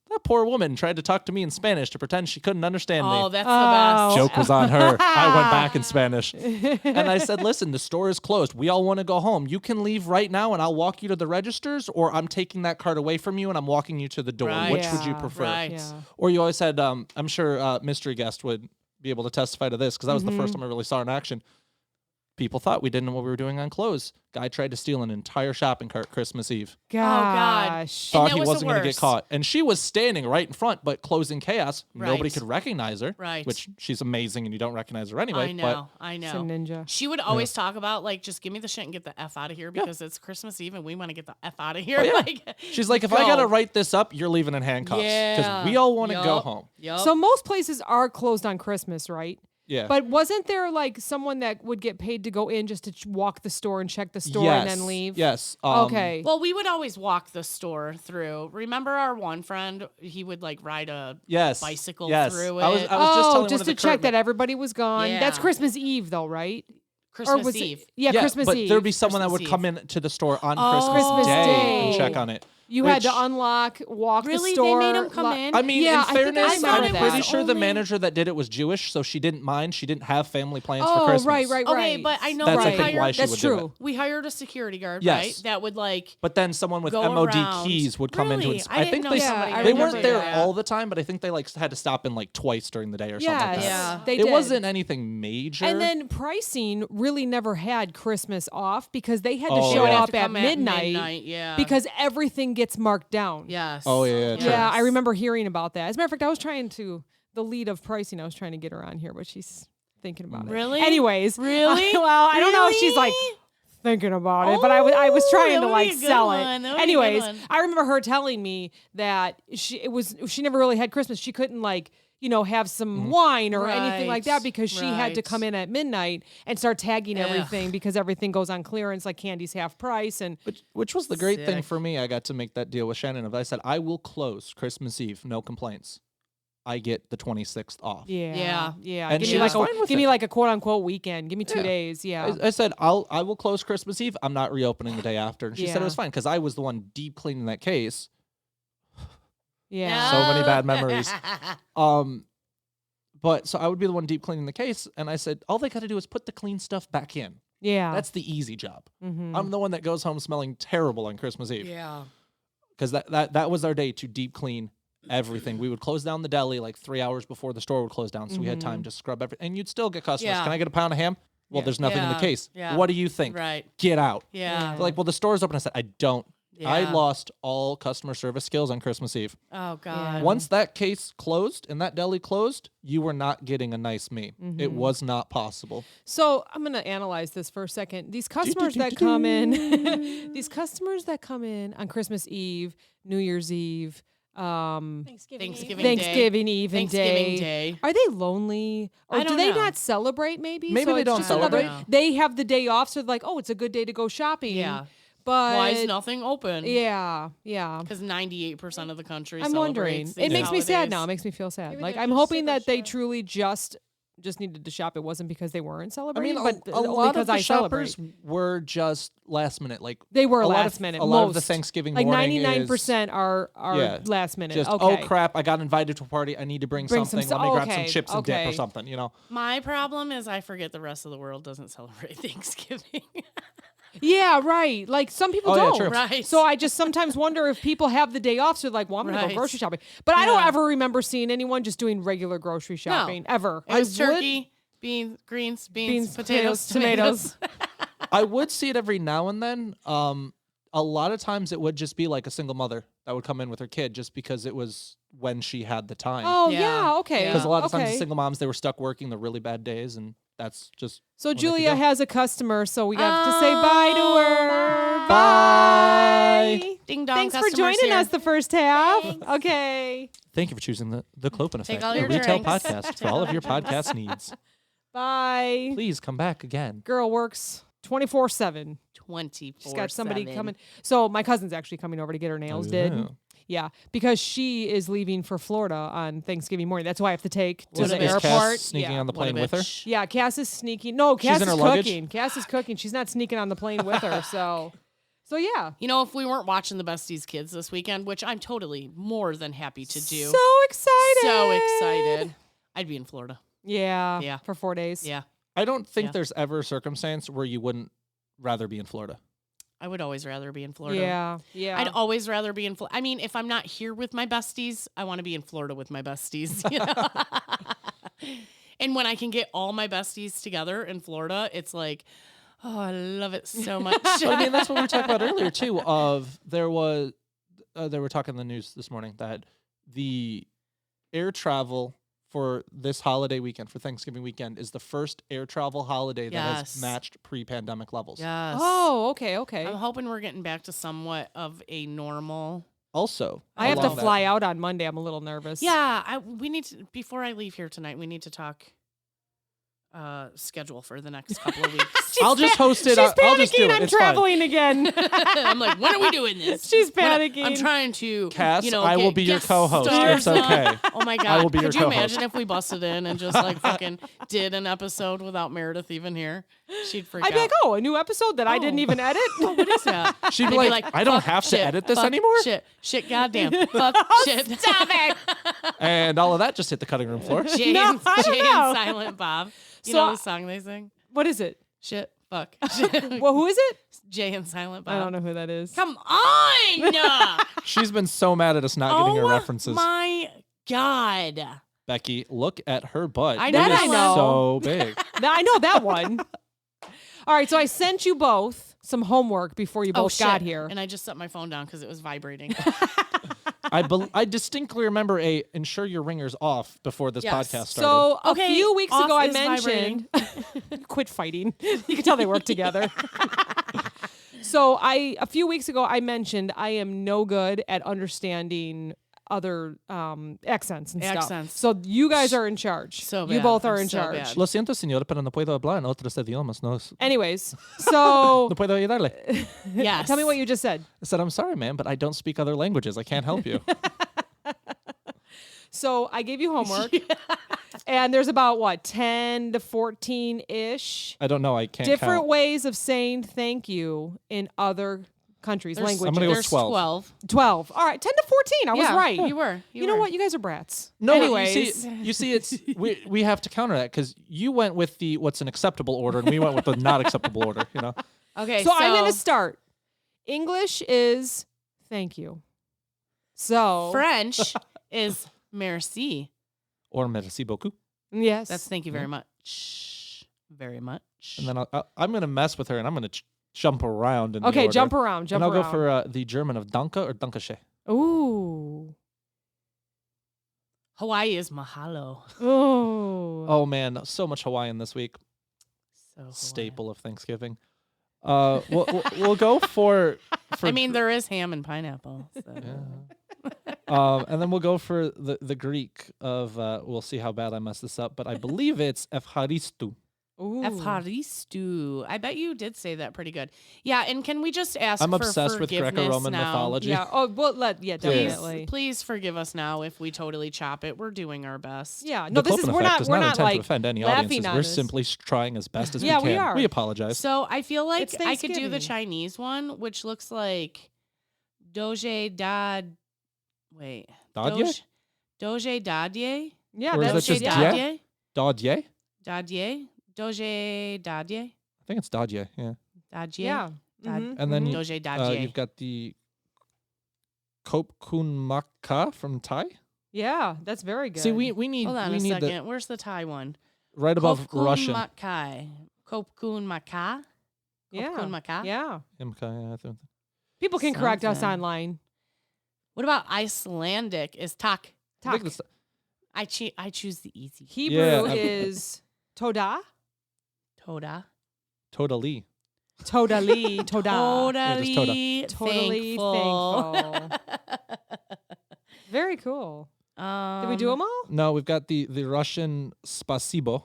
That poor woman tried to talk to me in Spanish to pretend she couldn't understand Oh, me. that's the best. Joke was on her. I went back in Spanish. And I said, listen, the store is closed. We all want to go home. You can leave right now and I'll walk you to the registers, or I'm taking that card away from you and I'm walking you to the door. Right. Which would you Yeah. prefer? Right. Yeah. Or you always said, I'm sure mystery guest would be able to testify to this because that was the first time I really saw it in action. People thought we didn't know what we were doing on clothes. Guy tried to steal an entire shopping cart Christmas Eve. Gosh. Thought that he was the wasn't going to get worst. caught. And she was standing right in front, but closing chaos. Nobody Right. could recognize her. Right. Which she's amazing and you don't recognize her anyway. I know. I know. It's a ninja. She would always talk about, like, just give me the shit and get the F out of here because it's Christmas Eve and we want to get the F out of here. Oh, yeah. Like, She's like, if I go. got to write this up, you're leaving in handcuffs. Because we all want to go home. Yep. So most places are closed on Christmas, right? Yeah. But wasn't there like someone that would get paid to go in just to walk the store and check the store and then leave? Yes. Okay. Well, we would always walk the store through. Remember our one friend? He would like ride a Yes. bicycle yes. through it. I was just telling one just of to the check current- that everybody was gone. Yeah. That's Christmas Eve though, right? Christmas was Eve. It, yeah, Christmas but Eve. there'd be someone that Christmas would Eve. come in to the store on Christmas Day and Day. check on it. You had to which- unlock, walk Really? the store. They made him come in? I mean, Yeah, in I think I fairness, remember I'm that. pretty sure the Only- manager that did it was Jewish, so she didn't mind. She didn't have family plans for Oh, Christmas. right. Okay, but I know That's, we I think, hired, why she That's would do it. true. we hired a security guard, Yes. right? That would like But then someone with go MOD around. keys would come Really? into it. I didn't think know they somebody I they remember weren't there that. all the time, but I think they like had to stop in like twice during the day or something like Yes, that. Yeah. they It did. wasn't anything major. And then pricing really never had Christmas off because they had to Oh, show yeah. up at come midnight, yeah. because everything gets marked down. yes. Oh, yeah, true. Yeah, I remember hearing about that. As a matter of fact, I was trying to, the lead of pricing, I was trying to get her on here, but she's thinking about it. Really? Anyways. Really? Well, I don't know if she's like Really? thinking about it, but I was trying that to would like be a good sell one. it. That would be a good Anyways, one. I remember her telling me that she never really had Christmas. She couldn't like, have some wine or anything like that Right, because she had to right. come in at midnight and start tagging everything because everything goes on clearance, like candy's half price. And Which was the great thing Sick. for me. I got to make that deal with Shannon. If I said I will close Christmas Eve, no complaints, I get the 26th off. Yeah. And Give she me was like fine with give it. me like a quote unquote weekend. Give me 2 days. Yeah. I said I will close Christmas Eve. I'm not reopening the day after. And she said it Yeah. was fine because I was the one deep cleaning that case. Yeah. So many bad memories. But so I would be the one deep cleaning the case, and I said all they got to do is put the clean stuff back in. Yeah. That's the easy job. Mhm. I'm the one that goes home smelling terrible on Christmas Eve Yeah. because that was our day to deep clean everything. We would close down the deli like 3 hours before the store would close down, so we had time to scrub everything. And you'd still get customers. Yeah. Can I get a pound of ham? Well, there's nothing in the Yeah. case. Yeah. What do you think? Right. Get out. Yeah. They're like, well, the store's open. I said, I don't I Yeah. lost all customer service skills on Christmas Eve. Oh God. Once that case closed and that deli closed, you were not getting a nice me. It was not possible. So I'm gonna analyze this for a second. These customers that come in, these customers that come in on Christmas Eve, New Year's Eve, Thanksgiving. Thanksgiving Eve. Thanksgiving Thanksgiving Day. Day. Are they lonely, or I do don't they know. not celebrate? Maybe Maybe so they it's don't just celebrate. another- They have the day off, so they're like, oh, it's a good day to go shopping. Yeah. but Why is nothing open? Yeah. Because 98% of the country I'm wondering. celebrates It these makes me sad holidays. now. It makes me feel sad. Maybe Like they're I'm just hoping super that they sure. truly just needed to shop. It wasn't because they weren't I celebrating, mean, but a only lot because of the I celebrate. shoppers were just last minute. Like They were a lot last of, minute. A lot Most. of the Thanksgiving Like morning 99% are yeah, last minute. just okay. oh crap! I got invited to a party. I need to bring Bring some something. stu- Let me grab okay, some chips and dip or okay. something. You know. My problem is I forget the rest of the world doesn't celebrate Thanksgiving. Yeah, right. Like some people Oh, yeah, don't. true. Right. So I just sometimes wonder if people have the day off, so they're like, well, I'm going to Right. go grocery shopping. But I don't Yeah. ever remember seeing anyone just doing regular grocery shopping, ever. It was I would- turkey, beans, greens, beans, beans, potatoes, tomatoes. I would see it every now and then. A lot of times it would just be like a single mother that would come in with her kid just because it was when she had the time. Oh, Yeah. yeah, okay. Because a lot of times okay. the single moms, they were stuck working the really bad days, and that's just So when they could Julia go. has a customer, so we have to say bye to her. Bye. Ding dong. Thanks for customers joining here. us the first half. Thanks. Okay. Thank you for choosing the Clopen Effect, all a your retail drinks. podcast for all of your podcast needs. Bye. Please come back again. Girl works 24/7. 24. She's got somebody coming. So my cousin's actually coming over to get her nails did. Yeah. Yeah, because she is leaving for Florida on Thanksgiving morning. That's why I have to take to What the a bitch. Is airport. Cass sneaking yeah. on the What a plane with her? bitch. Yeah, Cass is sneaking. No, Cass in is her luggage? cooking. Cass is cooking. She's not sneaking on the plane with her. So yeah. You know, if we weren't watching the Besties Kids this weekend, which I'm totally more than happy to do. So excited. So excited. I'd be in Florida. Yeah. Yeah. For 4 days. Yeah. I don't think Yeah. there's ever a circumstance where you wouldn't rather be in Florida. I would always rather be in Florida. Yeah. Yeah. I'd always rather be in Florida. I mean, if I'm not here with my besties, I want to be in Florida with my besties. You know? And when I can get all my besties together in Florida, it's like, oh, I love it so much. But I mean, that's what we were talking about earlier too. They were talking in the news this morning that the air travel for this holiday weekend, for Thanksgiving weekend, is the first air travel holiday that has Yes. matched pre-pandemic levels. Yes. Oh, okay. Okay. I'm hoping we're getting back to somewhat of a normal. Also, I have to along that- fly out on Monday. I'm a little nervous. Yeah, we need to, before I leave here tonight, we need to talk schedule for the next couple of weeks. I'll just host it. She's I'll just do panicking. it. I'm It's fine. traveling again. I'm like, when are we doing this? She's When panicking. I'm trying to, Cass, you know, I will get be your guest co-host. stars It's on. okay. Oh my god! I will be your Could you co-host. imagine if we busted in and just like fucking did an episode without Meredith even here? She'd freak I'd be out. like, oh, a new episode that I didn't Oh. even edit. What is that? She'd be They'd like, I don't fuck, have to shit, edit this fuck, anymore. Shit, goddamn, fuck, shit. Stop it. And all of that just hit the cutting room floor. Jay, No, and, I don't Jay know. and Silent Bob. You So know I- the song they sing? What is it? Shit, fuck, shit. Well, who is it? Jay and Silent Bob. I don't know who that is. Come on! She's been so mad at us not getting her Oh references. my god! Becky, look at her butt. I It know is that I know. so big. Now, I know that one. All right, so I sent you both some homework before you both shit. got here. And I just set my phone down because it was vibrating. I distinctly remember ensure your ringer's off before this Yes. podcast started. So a Okay, few weeks off ago, I is mentioned quit fighting. You can tell they work together. So a few weeks ago, I mentioned I am no good at understanding other accents and stuff. Accents. So you guys are in charge. So you bad. both are I'm in so charge. bad. Lo siento, señor, pero no puedo hablar en otros idiomas. No Anyways, so puedo ayudarle. Yes. tell me what you just said. I said, I'm sorry, man, but I don't speak other languages. I can't help you. So I gave you homework, and there's about 10 to 14 ish I don't know. I can't different count. ways of saying thank you in other countries, There's- languages. I'm gonna go There's 12. 12. All right, 10 to 14. I was Yeah, right. You were. You know what? You guys are brats. No, Anyways, you see, it's we have to counter that because you went with the what's an acceptable order and we went with the not acceptable order. You know, Okay. so I'm going to start. English is thank you. So French is merci. or merci beaucoup. yes, That's thank you very much. Very much. And then I'm gonna mess with her and I'm gonna jump around in the Okay, order. jump around. And I'll go for the German of Danke or Dankeschön. Ooh. Hawaii is mahalo. Ooh. Oh man, so much Hawaiian this week. So Hawaiian. Staple of Thanksgiving. We'll go for I mean, there is ham and pineapple. So. Yeah. And then we'll go for the Greek of we'll see how bad I mess this up, but I believe it's Evcharistou. Ooh. Evcharistou. I bet you did say that pretty good. Yeah, and can we just ask I'm for obsessed with forgiveness Greco-Roman now? mythology. Yeah. Oh, well, definitely. Please forgive us now if we totally chop it. We're doing our best. Yeah. No, The this is Klopin we're effect not does we're not intend to like offend any laughing audiences. on We're this. simply trying as best as Yeah, we we can. are. We apologize. So I feel like It's I could do the Thanksgiving. Chinese one, which looks like Doge Dad. Wait. Dadye? Doge Dadye? Yeah, Or is that's that just Dadye? Dadye? Dadye? Doge Dadye? I think it's Dadye, yeah. Dadye? yeah. Dad- Mhm, And then mhm. you- Doge Dadye. you've got the Kopkun Maka from Thai. Yeah, that's very good. See, we need Hold on we a need second. Where's the Thai one? right above Kopkun Russian. Makai. Kopkun Maka? yeah. Kopkun Maka? Yeah. Imka, I think. People can correct us Something. online. What about Icelandic? Is tak? I think Tak. that's- I choose the easy. Hebrew Yeah. is Toda. Toda. Totally. Totally. Toda. Totally, Totally thankful. Very cool. Did we Um, do them all? No, we've got the Russian Spasibo,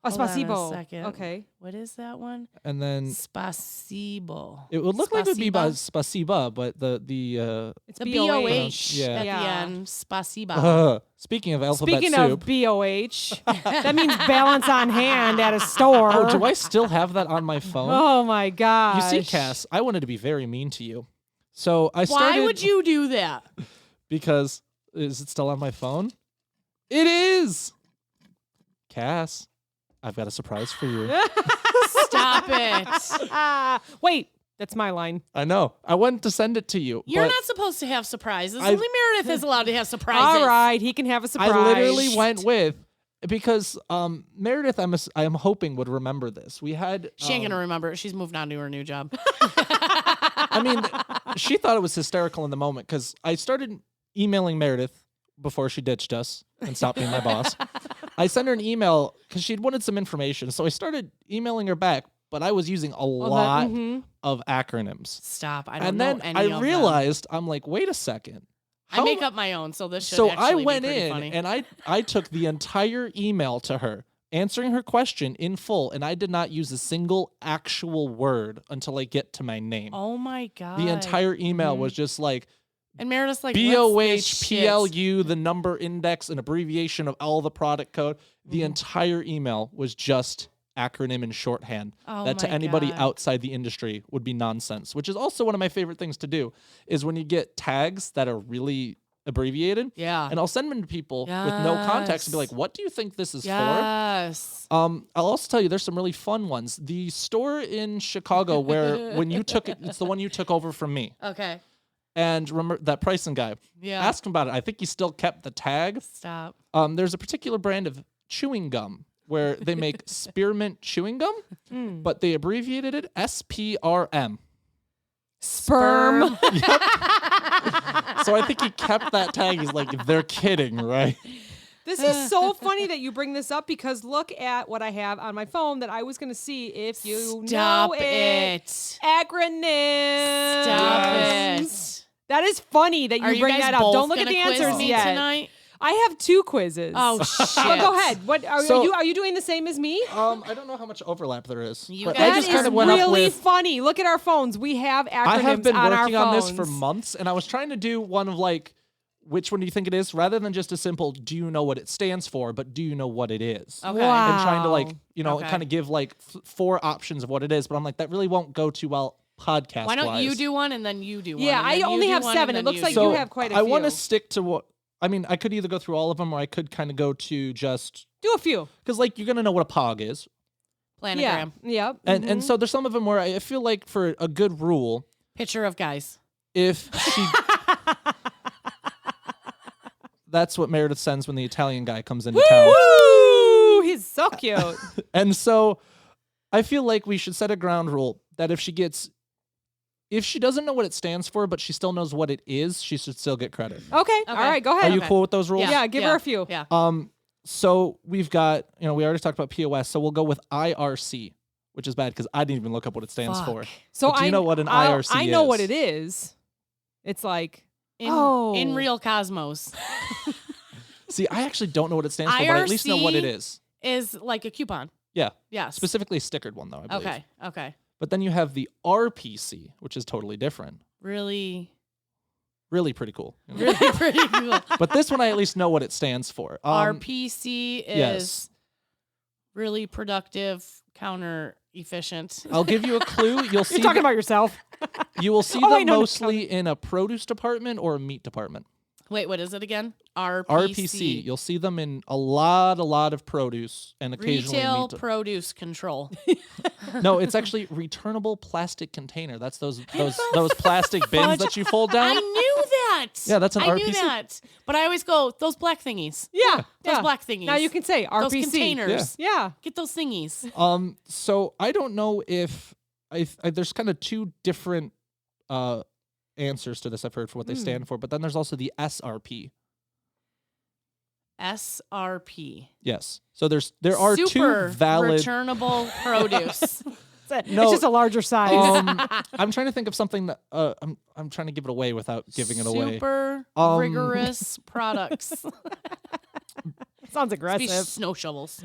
Oh, hold on a spasibo. second. Okay. What is that one? and then Spasibo. it would look like it would be by Spasiba? Spasiba, but the It's The BOH. BOH Yeah. at Yeah. the end. Spasiba. speaking of alphabet Speaking soup. of BOH, that means balance on hand at a store. Oh, do I still have that on my phone? Oh my gosh. You see, Cass, I wanted to be very mean to you. So I started. Why would you do that? Because is it still on my phone? It is. Cass, I've got a surprise for you. Stop it. Wait, that's my line. I know. I wanted to send it to you. You're but not supposed to have surprises. I- Only Meredith is allowed to have surprises. All right, he can have a surprise. I literally went with because Meredith, I'm hoping would remember this. We had. She ain't gonna remember it. She's moved on to her new job. I mean, she thought it was hysterical in the moment because I started emailing Meredith before she ditched us and stopped being my boss. I sent her an email because she'd wanted some information, so I started emailing her back. But I was using a lot of acronyms, Stop. I don't and know then any I of them. realized I'm like, wait a second. I make up my own, so this should So I actually went be pretty in funny. and I took the entire email to her, answering her question in full, and I did not use a single actual word until I get to my name. Oh my god. The entire email was just like And Meredith's like BOHPLU, the number index, an abbreviation of all the product code. The entire email was just acronym and shorthand Oh that to my anybody God. outside the industry would be nonsense, which is also one of my favorite things to do is when you get tags that are really abbreviated. Yeah. And I'll send them to people with no context and be like, Yes. what do you think this is for? Yes. I'll also tell you there's some really fun ones. The store in Chicago where when you took it, it's the one you took over from me. Okay. And remember that pricing guy. Yeah. Ask him about it. I think he still kept the tag. Stop. There's a particular brand of chewing gum where they make spearmint chewing gum, but they abbreviated it SPRM. Sperm. So I think he kept that tag. He's like, they're kidding, right? This is so funny that you bring this up because look at what I have on my phone that I was going to see if you Stop know it. Acronyms. Stop Yes. it. That is funny that you Are you bring guys that up. both Don't look at gonna the quiz answers me yet. tonight? I have 2 quizzes. Oh shit. Well, go ahead. What are So- you doing the same as me? I don't know how much overlap there is. You but guys- I just That kind is of went up really with. funny. Look at our phones. We have acronyms I have been on working our on phones. this for months, and I was trying to do one of like, which one do you think it is? Rather than just a simple, do you know what it stands for, but do you know what it is? Okay. Wow. And trying to like, Okay. kind of give like 4 options of what it is, but I'm like, that really won't go too well podcast. Why don't you do one and then you do one? Yeah, and I then you only do have one, 7. and It then looks like do you one. have quite a I few. want to stick to what. I mean, I could either go through all of them, or I could kind of go to just Do a few. because like you're gonna know what a pog is, Planogram. Yeah. and so there's some of them where I feel like for a good rule, Picture of guys. if she. That's what Meredith sends when the Italian guy comes into town. Woo! He's so cute. And so I feel like we should set a ground rule that if she doesn't know what it stands for, but she still knows what it is, she should still get credit. Okay. All right. Go ahead. Are you cool with those rules? Yeah, give her a few. Yeah. So we've got, we already talked about POS, so we'll go with IRC, which is bad because I didn't even look up what it stands for. So But do you know what an IRC is? I know what it is. It's like in real cosmos. See, I actually don't know what it stands for, but I at least know what it is. Is like a coupon. Yeah. Yes. Specifically a stickered one, though, I believe. Okay. But then you have the RPC, which is totally different. Really Pretty cool. really pretty cool. But this one, I at least know what it stands for. RPC is yes. really productive, counter efficient. I'll give you a clue. You'll see. You're talking about yourself. You will see Oh, them wait, no, mostly in a produce department or a meat department. Wait, what is it again? RPC. You'll see them in a lot of produce and occasionally Retail meat. produce control. No, it's actually returnable plastic container. That's those plastic bins that you fold down. I knew that. Yeah, that's an I RPC. knew that. But I always go, those black thingies. Yeah. Those black thingies. Now you can say RPC. Those containers. Yeah. Get those thingies. So I don't know if there's kind of two different answers to this I've heard for what they stand for, but then there's also the SRP. SRP. Yes. So there are Super two valid returnable produce. No, it's just a larger size. I'm trying to think of something that I'm trying to give it away without giving it away. Super rigorous products. Sounds aggressive. Snow shovels.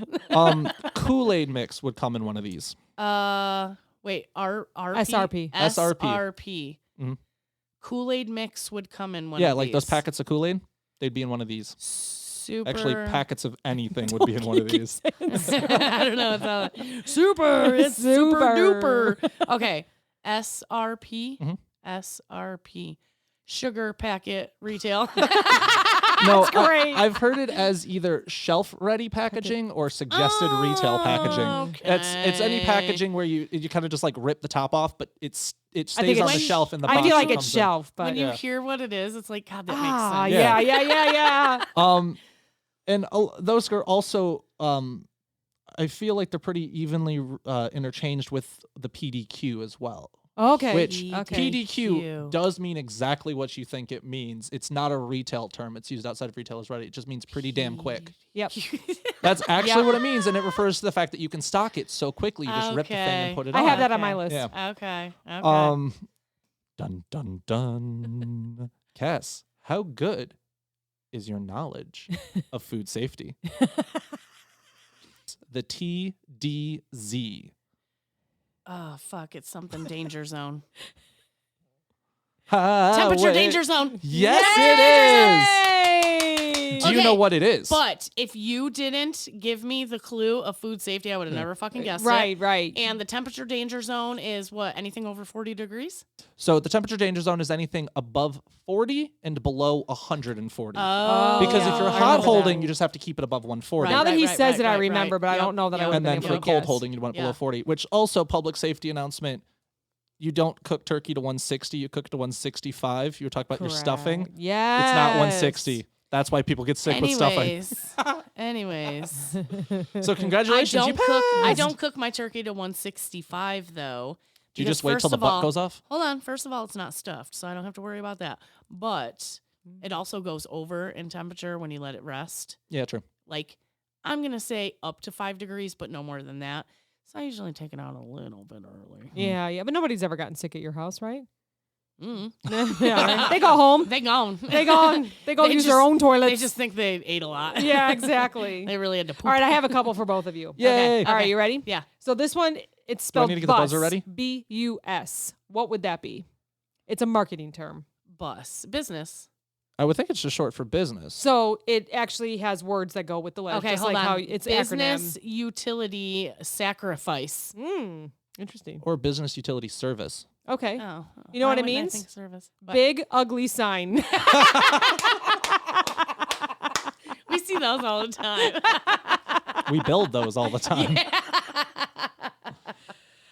Kool-Aid mix would come in one of these. Wait, SRP. SRP. Mm-hmm. Kool-Aid mix would come in one of Yeah, these. like those packets of Kool-Aid, they'd be in one of these. Super. Actually, packets of anything would be in one of these. I don't know. It's not super. It's super duper. Okay. SRP. Mm-hmm. SRP. Sugar packet retail. No, great. I've heard it as either shelf-ready packaging or suggested retail packaging. It's any packaging where you kind of just like rip the top off, but it stays on the shelf in the box. I feel like it it's comes in. shelf, but When you Yeah. hear what it is, it's like, God, that makes sense. Yeah. And those are also I feel like they're pretty evenly interchanged with the PDQ as well. Okay. Which Okay. PDQ does mean exactly what you think it means. It's not a retail term. It's used outside of retailers, right? It just means pretty damn quick. Yep. That's actually what it means, and it refers to the fact that you can stock it so quickly. You just rip the thing and put it I on. have that on my list. Yeah. Okay. Dun dun dun. Cass, how good is your knowledge of food safety? The TDZ. Oh, fuck. It's something danger zone. Temperature Temperature danger zone. Yes, it is. Do you know what it is? But if you didn't give me the clue of food safety, I would have never fucking guessed it. Right. And the temperature danger zone is what? Anything over 40 degrees? So the temperature danger zone is anything above 40 and below 140. Oh. Because if you're I hot remember holding, that. you just have to keep it above 140. Now that he Right, says it, I right, remember, but I Yep, don't know that I yep. would And have then been for able to cold guess. holding, you'd want it below Yeah. 40, which also public safety announcement, you don't cook turkey to 160, you cook to 165. You were talking about your stuffing. Yes. It's not 160. That's why people get sick with stuffing. Anyways. So congratulations, you I passed. don't cook my turkey to 165 though. Do you because just wait till first the of butt all- goes off? Hold on. First of all, it's not stuffed, so I don't have to worry about that. But it also goes over in temperature when you let it rest. Yeah, true. Like, I'm going to say up to 5 degrees, but no more than that. So I usually take it out a little bit early. Yeah, but nobody's ever gotten sick at your house, right? Mm. Yeah, right. They go home. They gone. They go They use their just- own toilets. They just think they ate a lot. Yeah, exactly. They really had to poop. All right, I have a couple for both of you. Yay. All right, Okay. you ready? Yeah. So this one, it's Do I spelled need to get the buzzer bus, ready? B-U-S. What would that be? It's a marketing term. Bus. Business. I would think it's just short for business. So it actually has words that go with the letter. Okay, just hold like on. how it's Business acronym. utility sacrifice. Interesting. Or business utility service. Okay. Oh. You know why what it wouldn't I means? think service? But Big ugly sign. we see those all the time. We build those all the time.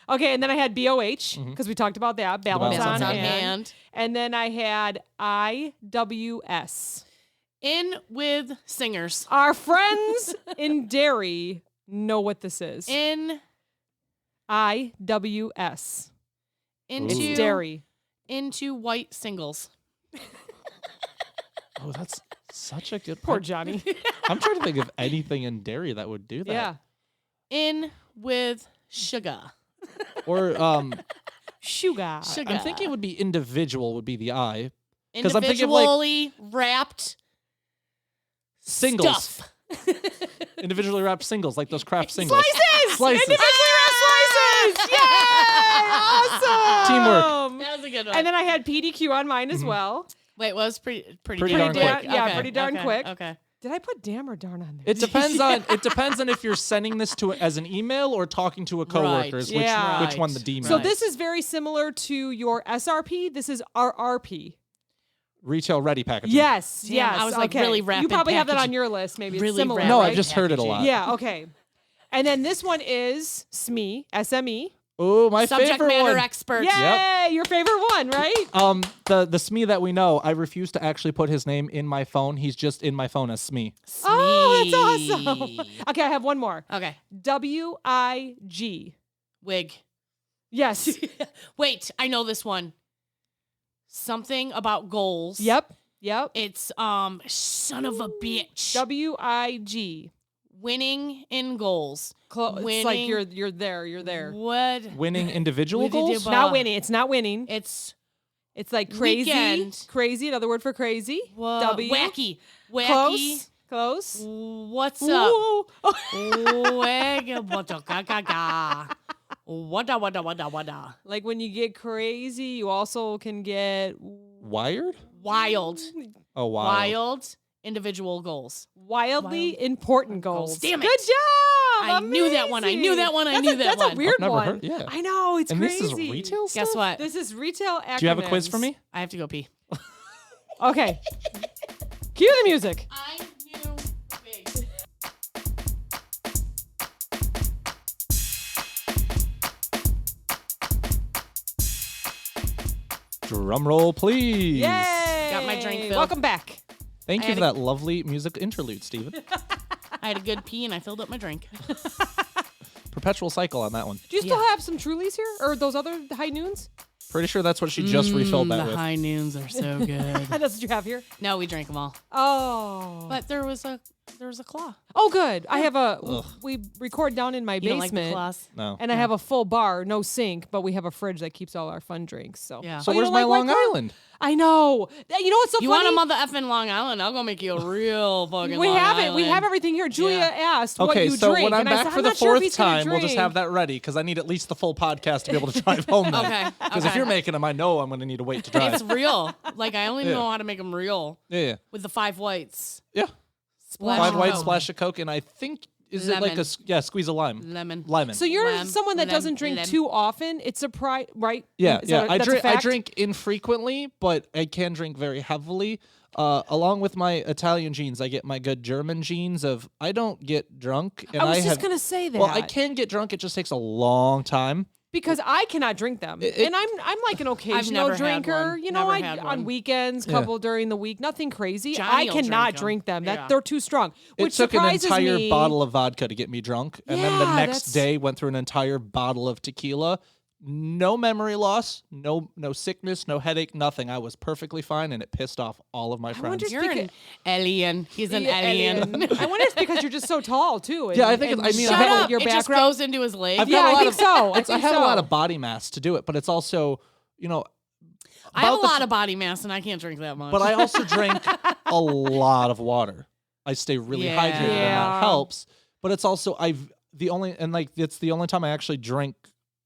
Okay, and then I had BOH because we talked about that. Balance, balance on on hand. And then I had IWS. In with singers. Our friends in Derry know what this is. In IWS. Into It's dairy. Into white singles. Oh, that's such a good Poor point. Johnny. I'm trying to think of anything in dairy that would do that. Yeah. In with sugar. Or Sugar. Sugar. I'm thinking it would be individual would be the I. 'Cause I'm thinking of, Individually wrapped Singles. stuff. Individually wrapped singles, like those craft singles. Slices! Slices. Individually wrapped slices! Yay! Awesome! Teamwork. That was a good one. And then I had PDQ on mine as well. Wait, well, it was pretty Pretty damn darn quick. quick. Yeah, Okay, pretty darn okay, quick. Okay. Did I put damn or darn on there? It depends on if you're sending this to as an email or talking to a coworkers, Right. Yeah. which one the D So Right. this is very similar to your SRP. This is RRP. retail ready packaging. Yes, Damn, yes. I was like, okay. really You rapid probably have that on packaging. your list. Maybe Really it's similar. rapid No, right? I've just heard it a lot. Yeah. Okay. And then this one is SME. SME. Oh, my Subject favorite matter one. expert. Yay! Your favorite one, right? The SME that we know, I refuse to actually put his name in my phone. He's just in my phone as SME. Oh, that's awesome. Smee. Okay, I have one more. Okay. WIG. Wig. Yes. Wait, I know this one. Something about goals. Yep. Yep. It's son of a bitch. WIG. Winning in goals. It's like Winning. you're there. You're there. What? Winning individual We did do goals? It's not winning. It's not winning. It's It's like crazy. Weekend. Crazy. Another word for crazy. W. wacky. Wacky. Close. Close. What's up? Ooh. Wagga wada gaga ga. Wada wada wada wada. Like when you get crazy, you also can get Wired? Wild. Oh, wow. Wild. Individual goals. wildly Wild. important goals. Damn it. Good job. I knew that one. I knew that one. I That's knew a, that that's one. a weird I've never one. heard- yeah. I know. It's And crazy. this is retail stuff? Guess what? This is retail acronyms. Do you have a quiz for me? I have to go pee. Okay. Cue the music. I knew big. Drum roll, please. Yay. Got my drink filled. Welcome back. Thank I you had for a- that lovely music interlude, Steven. I had a good pee and I filled up my drink. Perpetual cycle on that one. Do you still Yeah. have some Trulies here? Or those other high noons? Pretty sure that's what she just refilled that the with. high noons are so good. That's what you have here? No, we drank them all. Oh. But there was a claw. Oh, good. I have we record down in my You don't like the basement. claws? No. And I have a full bar, no sink, but we have a fridge that keeps all our fun drinks. So, Yeah. So Oh, you where's don't my like Long White Claw? Island? I know. You know what's so You funny? want a mother effing Long Island? I'll go make you a real fucking we Long have it. Island. We have everything here. Julia asked what Okay, you so drink. when I'm and I back said, for I'm the not sure if fourth he's gonna time, we'll just drink. have that ready because I need at least the full podcast to be able to drive home then. Okay. Because if okay. you're making them, I know I'm going to need to wait to drive. It's real. Like I only Yeah. know how to make them real Yeah. with the 5 whites. Yeah. Splash Five of white, Coke. splash of Coke, and I think, is it like Lemon. squeeze of lime? Lemon. Lemon. So you're Lem- someone that lem- doesn't drink lem. too often. It's surprise, right? Yeah, Is yeah. that- I that's a drink. I fact? drink infrequently, but I can drink very heavily. Along with my Italian genes, I get my good German genes of I don't get drunk, and I was have. just gonna say that. Well, I can get drunk. It just takes a long time. because I cannot drink them, and I'm like an occasional never had drinker. one. You know, Never had on one. weekends, Yeah. couple during the week, nothing crazy. Johnny I will cannot drink 'em. drink them. That Yeah. they're too strong. Which It took an surprises entire me. bottle of vodka to get me drunk, and then the Yeah, next that's- day went through an entire bottle of tequila. No memory loss, no sickness, no headache, nothing. I was perfectly fine, and it pissed off all of my friends. wonder if- You're an alien. He's an Yeah, alien. I wonder if it's because you're just so tall too. And, Yeah, I think and I mean, I Shut have a- up. your It just background. goes into his leg. I've Yeah, got a I lot think of, so. I I think have a lot so. of body mass to do it, but it's also, you know, I have a about the lot of body mass and I can't drink that much. but I also drink a lot of water. I stay really Yeah. hydrated, and Yeah. that helps. But it's also it's the only time I actually drink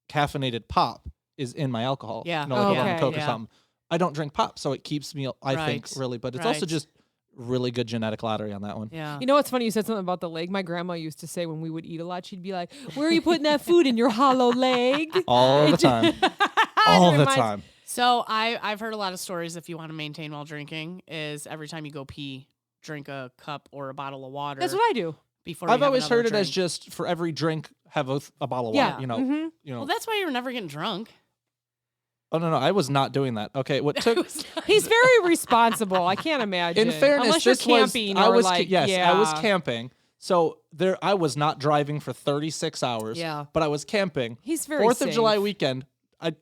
caffeinated pop is in my alcohol. Yeah. You know, like a rum and Okay. Coke or Yeah. something. I don't drink pop, so it keeps me. I think Right. really, but it's also Right. just really good genetic lottery on that one. yeah. You know what's funny? You said something about the leg. My grandma used to say when we would eat a lot, she'd be like, "Where are you putting that food in your hollow leg?" All the time, all the reminds- time. So I've heard a lot of stories. If you want to maintain while drinking, is every time you go pee, drink a cup or a bottle of water. That's what I do. Before you I've have always another heard it as drink. just for every drink have a bottle of Yeah. water. You know, Mhm. you know. Well, that's why you're never getting drunk. Oh no, I was not doing that. Okay, what took? He's very responsible. I can't imagine. In fairness, unless you're this was camping I or was like, yes, yeah. I was camping. So I was not driving for 36 hours. Yeah. but I was camping. He's very 4th of safe. July weekend.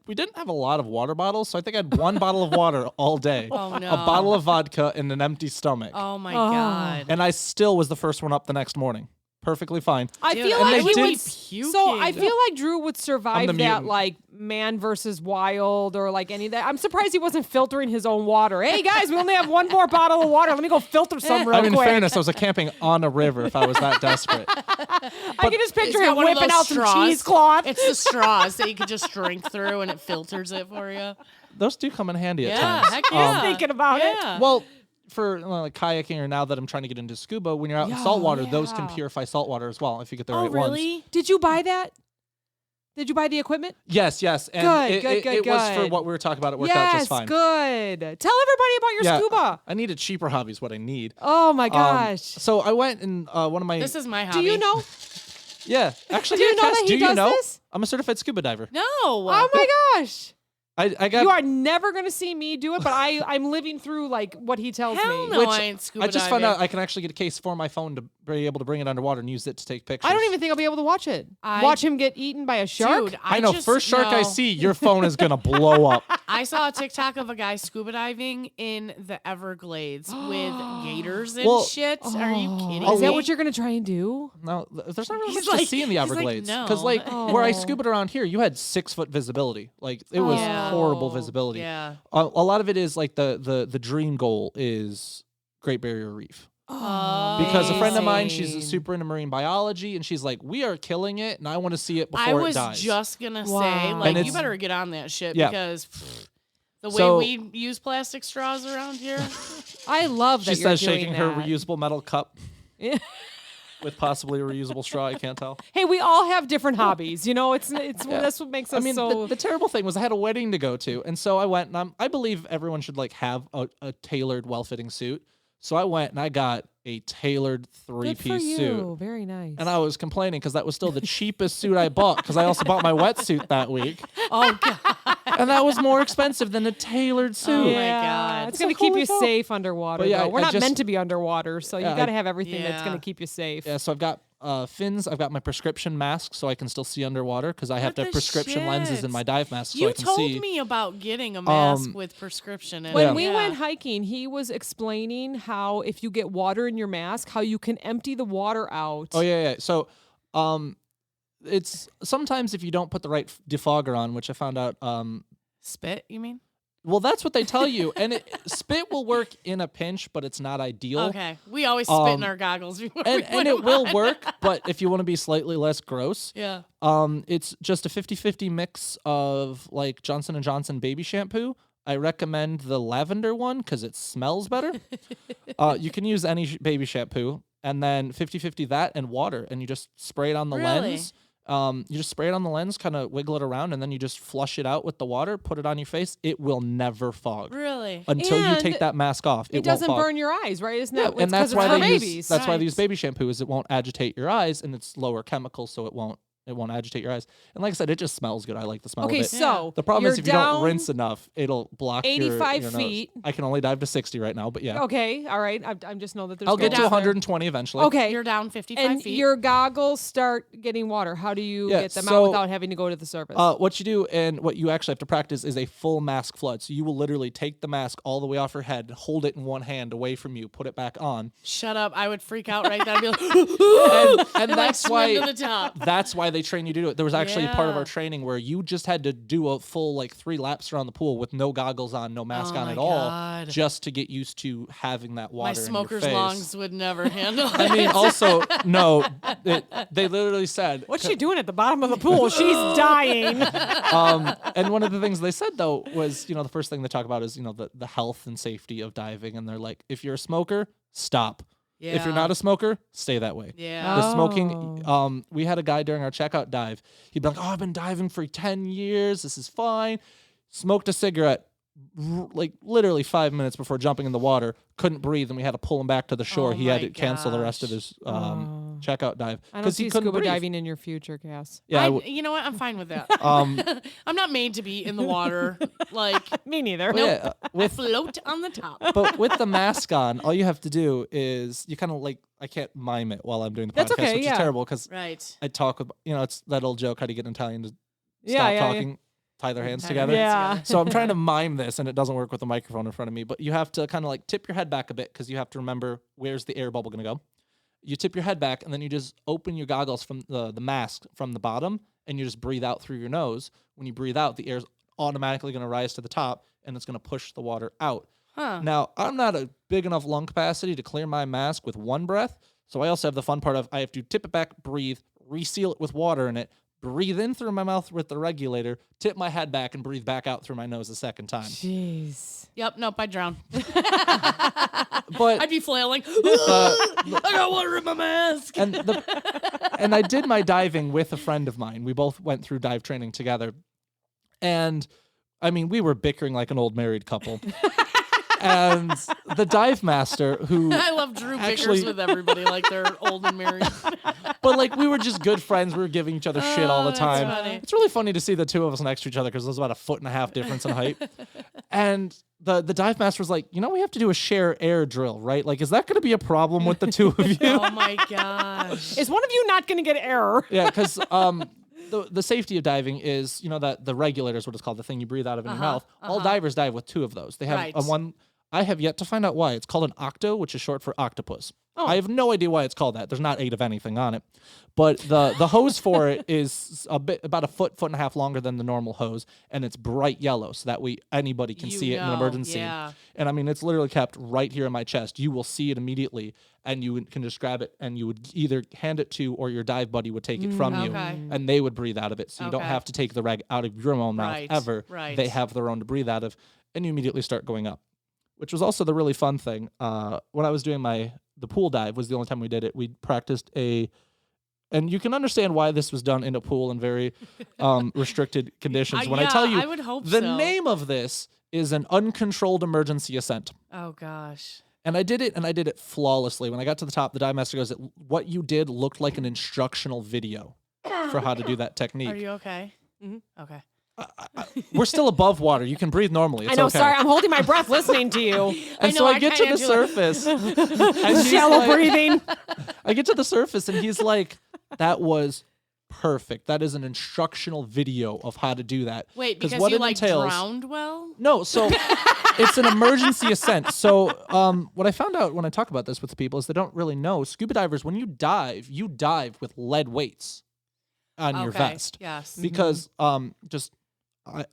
we didn't have a lot of water bottles, so I think I had one bottle of water all day, Oh no. a bottle of vodka, and an empty stomach. Oh my Oh. god. And I still was the first one up the next morning. Perfectly fine. I Dude, feel and like they he did- would. So I feel like Drew would survive the that mutant. like Man versus Wild or like any of that. I'm surprised he wasn't filtering his own water. Hey guys, we only have one more bottle of water. Let me go filter some real I mean, in quick. fairness, I was camping on a river if I was that desperate. I can just picture It's got him one of whipping those out some straws. cheesecloth. It's the straws that you can just drink through and it filters it for you. Those do come in handy at Yeah, times. heck yeah. Thinking about it. Yeah. Well, for like kayaking or now that I'm trying to get into scuba, when you're out in Yeah, saltwater, those can yeah. purify saltwater as well if you get the Oh right ones. really? Did you buy that? Did you buy the equipment? Yes, yes. And Good, it was for good. what we were talking about. It worked out just fine. Good. Tell everybody about your Yeah, scuba. I need a cheaper hobby is what I need. Oh my gosh. So I went and one of my This is my hobby. Do you know? yeah. Actually, Do you yeah, know Cass, that he do you does know? this? I'm a certified scuba diver. No. Oh my gosh. I got You are never going to see me do it, but I'm living through like what he tells Hell me. no, Which I ain't scuba I just found diving. out I can actually get a case for my phone to be able to bring it underwater and use it to take pictures. I don't even think I'll be able to watch it. I- Watch him get eaten by a shark? Dude, I know. just First shark I know- see, your phone is gonna blow up. I saw a TikTok of a guy scuba diving in the Everglades with gators and Well, shit. Are you kidding Is me? that what you're going to try and do? No, there's not really He's much to like- see in the he's like, Everglades. no. like where I Oh. scuba around here, you had 6-foot visibility. Like it was Yeah. horrible visibility. Yeah. A lot of it is like the dream goal is Great Barrier Reef. Because a friend of mine, she's Amazing. super into marine biology, and she's like, we are killing it, and I want to see it before I was it dies. just gonna say, Wow. like, And you it's- better get on that shit Yeah. because the way So- we use plastic straws around here. I love that She you're says, doing shaking her that. reusable metal cup Yeah. with possibly a reusable straw. I can't tell. Hey, we all have different hobbies. You know, it's that's what makes us I mean, so. the terrible thing was I had a wedding to go to, and so I went, and I believe everyone should like have a tailored, well-fitting suit. So I went and I got a tailored Good for three-piece you. suit. Very nice. And I was complaining because that was still the cheapest suit I bought because I also bought my wetsuit that week. Oh god. And that was more expensive than a tailored suit. Oh my yeah, God. it's So going to keep holy you fuck. safe underwater. But yeah, though. We're I not just- meant to be underwater, so you Yeah, got to have everything that's going Yeah. to keep you safe. Yeah, so I've got fins. I've got my prescription mask so I can still see underwater because I have What to have the prescription lenses in shit? my dive mask so You I can told see. me about getting a mask Um, with prescription in When it. we Yeah. went hiking, he was explaining how if you get water in your mask, how you can empty the water out. Oh yeah. So, it's sometimes if you don't put the right defogger on, which I found out. Spit, you mean? Well, that's what they tell you, and spit will work in a pinch, but it's not ideal. Okay. We always spit in Um, our goggles before we And put it them will on. work, but if you want to be slightly less gross, Yeah. it's just a 50-50 mix of like Johnson & Johnson baby shampoo. I recommend the lavender one because it smells better. You can use any baby shampoo, and then 50-50 that and water, and you just spray it on the Really? lens. You just spray it on the lens, kind of wiggle it around, and then you just flush it out with the water, put it on your face. It will never fog. Really? Until you And take that mask off, it won't doesn't fog. burn your eyes, right? Isn't that? Yeah, and that's it's why for they use babies. that's why they use Right. baby shampoo is it won't agitate your eyes and it's lower chemical so it won't agitate your eyes. And like I said, it just smells good. I like the smell Okay, of it. so The problem you're is if you down don't rinse enough, it'll block 85 your feet. nose. I can only dive to 60 right now, but yeah. Okay, all right. I just know that there's. I'll get to goals there. 120 eventually. Okay, You're down 55 and feet. your goggles start getting water. How do you Yeah, get them so, out without having to go to the surface? What you do and what you actually have to practice is a full mask flood. So you will literally take the mask all the way off your head, hold it in one hand away from you, put it back on. Shut up. I would freak out right there. I'd be like, And like that's swim why to the top. that's why they train you to do it. There was actually a part of Yeah. our training where you just had to do a full like 3 laps around the pool with no goggles on, no mask Oh on my at all, God. just to get used to having that My water smoker's in your face. lungs would never handle I mean, it. also no, they literally said. What's she doing at the bottom of the pool? She's dying. And one of the things they said though was, the first thing they talk about is, the health and safety of diving, and they're like, if you're a smoker, stop. If you're not a smoker, stay that way. Yeah. The smoking, we had a guy during our checkout dive. He'd be like, I've been diving for 10 years. This is fine. Smoked a cigarette, like literally 5 minutes before jumping in the water. Couldn't breathe, and we had to pull him back to the shore. Oh He had my to cancel the rest of gosh. his checkout dive I don't because see he couldn't scuba breathe. diving in your future, Cass. Yeah, you know what? I'm fine with that. um, I'm not made to be in the water. Like, Me neither. but yeah, I float on the top. but with the mask on, all you have to do is you kind of like, I can't mime it while I'm doing the That's podcast, okay, which yeah. is terrible because Right. I talk with, it's that old joke, how do you get an Italian to Yeah, stop yeah, talking? tie their hands Tie together. your hands Yeah. together. So I'm trying to mime this, and it doesn't work with the microphone in front of me. But you have to kind of like tip your head back a bit because you have to remember where's the air bubble going to go. You tip your head back, and then you just open your goggles from the mask from the bottom, and you just breathe out through your nose. When you breathe out, the air's automatically going to rise to the top, and it's going to push the water out. Huh. Now, I'm not a big enough lung capacity to clear my mask with one breath, so I also have the fun part of I have to tip it back, breathe, reseal it with water in it, breathe in through my mouth with the regulator, tip my head back, and breathe back out through my nose a second time. Jeez. Yep. Nope. I'd drown. But I'd be flailing. I got water in my mask. and I did my diving with a friend of mine. We both went through dive training together, and I mean, we were bickering like an old married couple. And the dive master, who I love Drew actually- bickers with everybody like they're old and married. but like we were just good friends. We were giving each other shit all the that's time. funny. It's really funny to see the two of us next to each other because there's about 1.5 foot difference in height. And the dive master was like, we have to do a share air drill, right? Like, is that going to be a problem with the two of you? Oh my gosh. Is one of you not going to get error? Yeah, because the safety of diving is, that the regulator is what it's called, the thing you breathe out of in your mouth. All divers dive with 2 of those. They have Right. one. I have yet to find out why. It's called an octo, which is short for octopus. Oh. I have no idea why it's called that. There's not 8 of anything on it. But the hose for it is about 1.5 foot longer than the normal hose, and it's bright yellow, so that way anybody can see it in an emergency. Yeah. And I mean, it's literally kept right here in my chest. You will see it immediately, and you can just grab it, and you would either hand it to, or your dive buddy would take it from you, Okay. and they would breathe out of it. So you don't Okay. have to take the rag out of your own mouth Right, ever. right. They have their own to breathe out of, and you immediately start going up, which was also the really fun thing. When I was doing the pool dive was the only time we did it. We practiced and you can understand why this was done in a pool in very restricted conditions. When I tell you, I would hope the so. name of this is an uncontrolled emergency ascent. Oh gosh. And I did it flawlessly. When I got to the top, the dive master goes, what you did looked like an instructional video for how to do that technique. Are you okay? Mhm. Okay. We're still above water. You can breathe normally. It's I know. okay. Sorry, I'm holding my breath listening to you. And know, so I I get to kinda the do it. surface. and he's Shallow like- breathing. I get to the surface and he's like, that was perfect. That is an instructional video of how to do that. Wait, 'Cause because what you it like entails- drowned well? No, so it's an emergency ascent. So what I found out when I talk about this with people is they don't really know. Scuba divers, when you dive with lead weights on your Okay, vest. yes. Because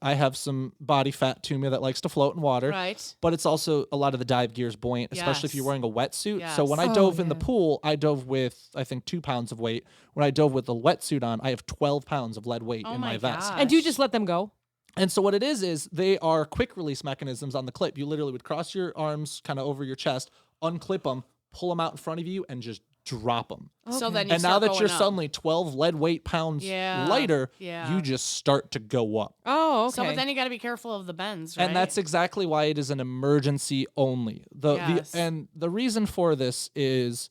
I have some body fat to me that likes to float in water. Right. But it's also a lot of the dive gear is buoyant, especially if you're Yes. wearing a wetsuit. So when I Yes. dove Oh, in the yeah. pool, I dove with, I think, 2 pounds of weight. When I dove with the wetsuit on, I have 12 pounds of lead weight Oh in my my vest. gosh. And do you just let them go? And so what it is they are quick release mechanisms on the clip. You literally would cross your arms kind of over your chest, unclip them, pull them out in front of you, and just drop them. So Okay. then you And now start that going you're up. suddenly 12 lead weight pounds Yeah, lighter, yeah. you just start to go up. Oh, okay. So, but then you got to be careful of the bends, right? And that's exactly why it is an emergency only. Yes. And the reason for this is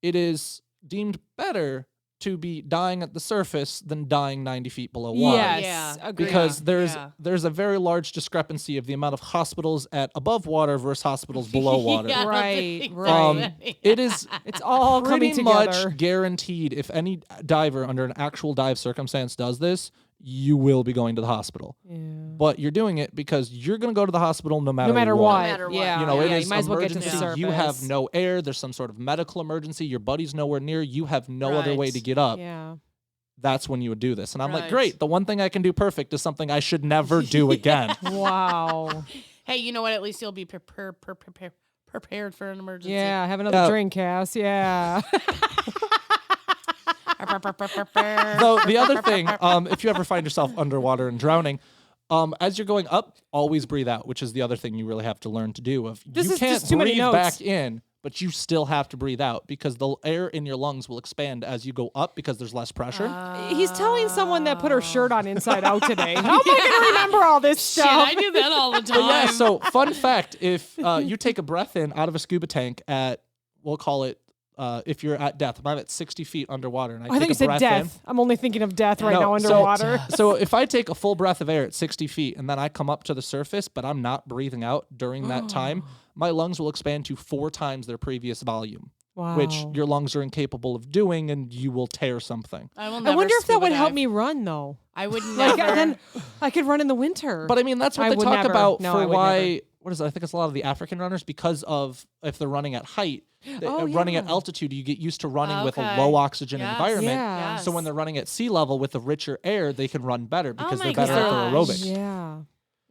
it is deemed better to be dying at the surface than dying 90 feet below water. Yes, Yeah. agreed. Because Yeah. there's a very large discrepancy of the amount of hospitals at above water versus hospitals below water. Yeah, Right, exactly. It is it's all pretty coming much together. guaranteed if any diver under an actual dive circumstance does this, you will be going to the hospital. Yeah. But you're doing it because you're going to go to the hospital no matter No matter what. what. No matter what. Yeah. You know, it yeah, is you might as well get to the emergency. surface. You have no air. There's some sort of medical emergency. Your buddy's nowhere near. You have no other way Right. to get up. Yeah. That's when you would do this. And I'm like, Right. great. The one thing I can do perfect is something I should never do again. Wow. Hey, you know what? At least you'll be prepared for an emergency. Yeah. Have another Yeah. drink, Cass. Yeah. Though the other thing, if you ever find yourself underwater and drowning, as you're going up, always breathe out, which is the other thing you really have to learn to do. This You is can't just too many breathe notes. back in, but you still have to breathe out because the air in your lungs will expand as you go up because there's less pressure. He's telling someone that put her shirt on inside out today. How am I going to remember all this Shit, stuff? I do that all the time. But yeah, so fun fact, if you take a breath in out of a scuba tank at, we'll call it, if you're at depth, I'm at 60 feet underwater and I I take think you a said breath death. I'm only thinking of death right No, now so- underwater. So if I take a full breath of air at 60 feet and then I come up to the surface, but I'm not breathing out during that time, my lungs will expand to 4 times their previous volume, Wow. which your lungs are incapable of doing, and you will tear something. I will I never wonder if that scuba would help dive. me run though. I would Like never. then I could run in the winter. But I mean, that's what I they would talk never. about No, I for would why. never. What is it? I think it's a lot of the African runners because of if they're running at height, running at yeah. altitude, you get used to running with a Okay. low oxygen Yes. environment. Yeah. So when they're running at sea level with the richer air, they can run better because my they're better at their gosh. aerobic. Yeah.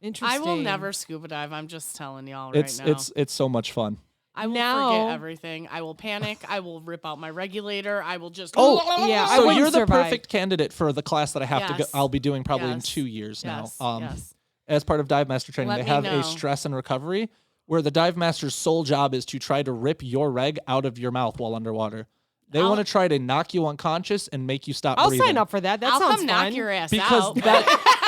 Interesting. I will never scuba dive. I'm just telling y'all It's right now. it's so much fun. I will Now- forget everything. I will panic. I will rip out my regulator. I will just. Oh, Yeah, I so wouldn't you're the survive. perfect candidate for the class that I have to go. Yes. I'll be doing probably in Yes. 2 years Yes. now. Yes. As part of dive master training, Let they me have know. a stress and recovery where the dive master's sole job is to try to rip your reg out of your mouth while underwater. They I'll- want to try to knock you unconscious and make you stop I'll breathing. sign up for that. That I'll sounds come fun. knock your ass because out.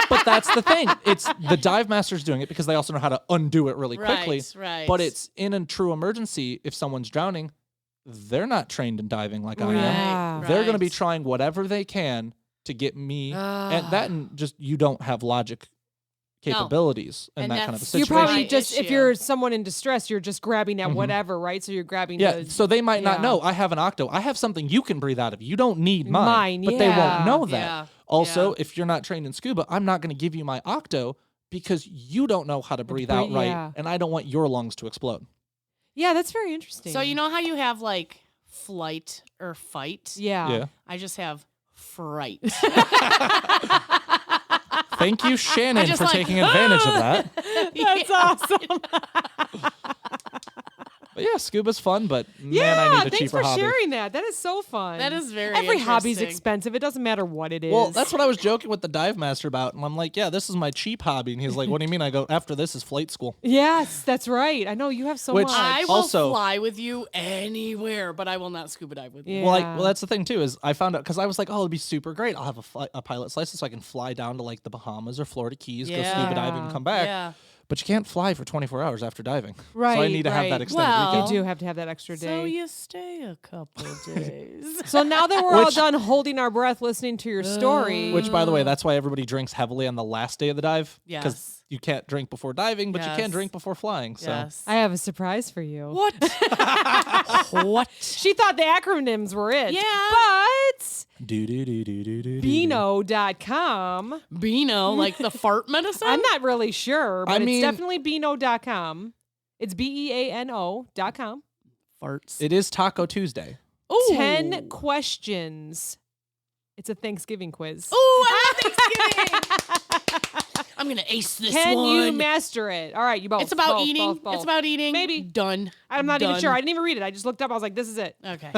but that's the thing. It's the dive master's doing it because they also know how to undo it really quickly. Right. But it's in a true emergency. If someone's drowning, they're not trained in diving like I am. Yeah. They're going to be right. trying whatever they can to get me, and just you don't have logic capabilities in And that kind of a that's- You situation. probably My just, if issue. you're someone in distress, you're just grabbing at Mhm. whatever, right? So you're grabbing. Yeah, the, so they might not yeah. know. I have an octo. I have something you can breathe out of. You don't need mine. Mine, but they won't yeah. know that. Yeah. Also, Yeah. if you're not trained in scuba, I'm not going to give you my octo because you don't know how to breathe out right, yeah. and I don't want your lungs to explode. Yeah, that's very interesting. So you know how you have like flight or fight? Yeah. Yeah. I just have fright. Thank you, Shannon, just for like, taking advantage of that. That's awesome. But yeah, scuba's fun, but man, Yeah, I need a thanks cheaper for hobby. sharing that. That is so fun. That is very Every hobby's interesting. expensive. It doesn't matter what it is. Well, that's what I was joking with the dive master about, and I'm like, yeah, this is my cheap hobby, and he's like, what do you mean? I go, after this is flight school. Yes, that's right. I know you have so Which- much. I will Also- fly with you anywhere, but I will not scuba dive with you. Yeah. Well, that's the thing too. Is I found out because I was like, oh, it'd be super great. I'll have a pilot's license, so I can fly down to like the Bahamas or Florida Keys, go Yeah. scuba diving, and come back. Yeah. But you can't fly for 24 hours after diving. Right, So I need to have right. that extended Well- you weekend. do have to have that extra day. So you stay a couple days. So now that we're all Which- done holding our breath listening to your story, Which, by the way, that's why everybody drinks heavily on the last day of the dive. Because Yes. you can't drink before diving, but you Yes. can drink before flying. So Yes. I have a surprise for you. What? What? She thought the acronyms were it. Yeah. But do. Beano.com. Beano, like the fart medicine? I'm not really sure, but I mean- it's definitely Beano.com. It's BEANO.com. farts. It is Taco Tuesday. Ooh. 10 questions. It's a Thanksgiving quiz. Ooh, I love Thanksgiving. I'm gonna ace this Can one. you master it? All right, you both. It's about both, eating. both, both. It's about eating. Maybe. Done. I'm not even Done. sure. I didn't even read it. I just looked up. I was like, this is it. Okay.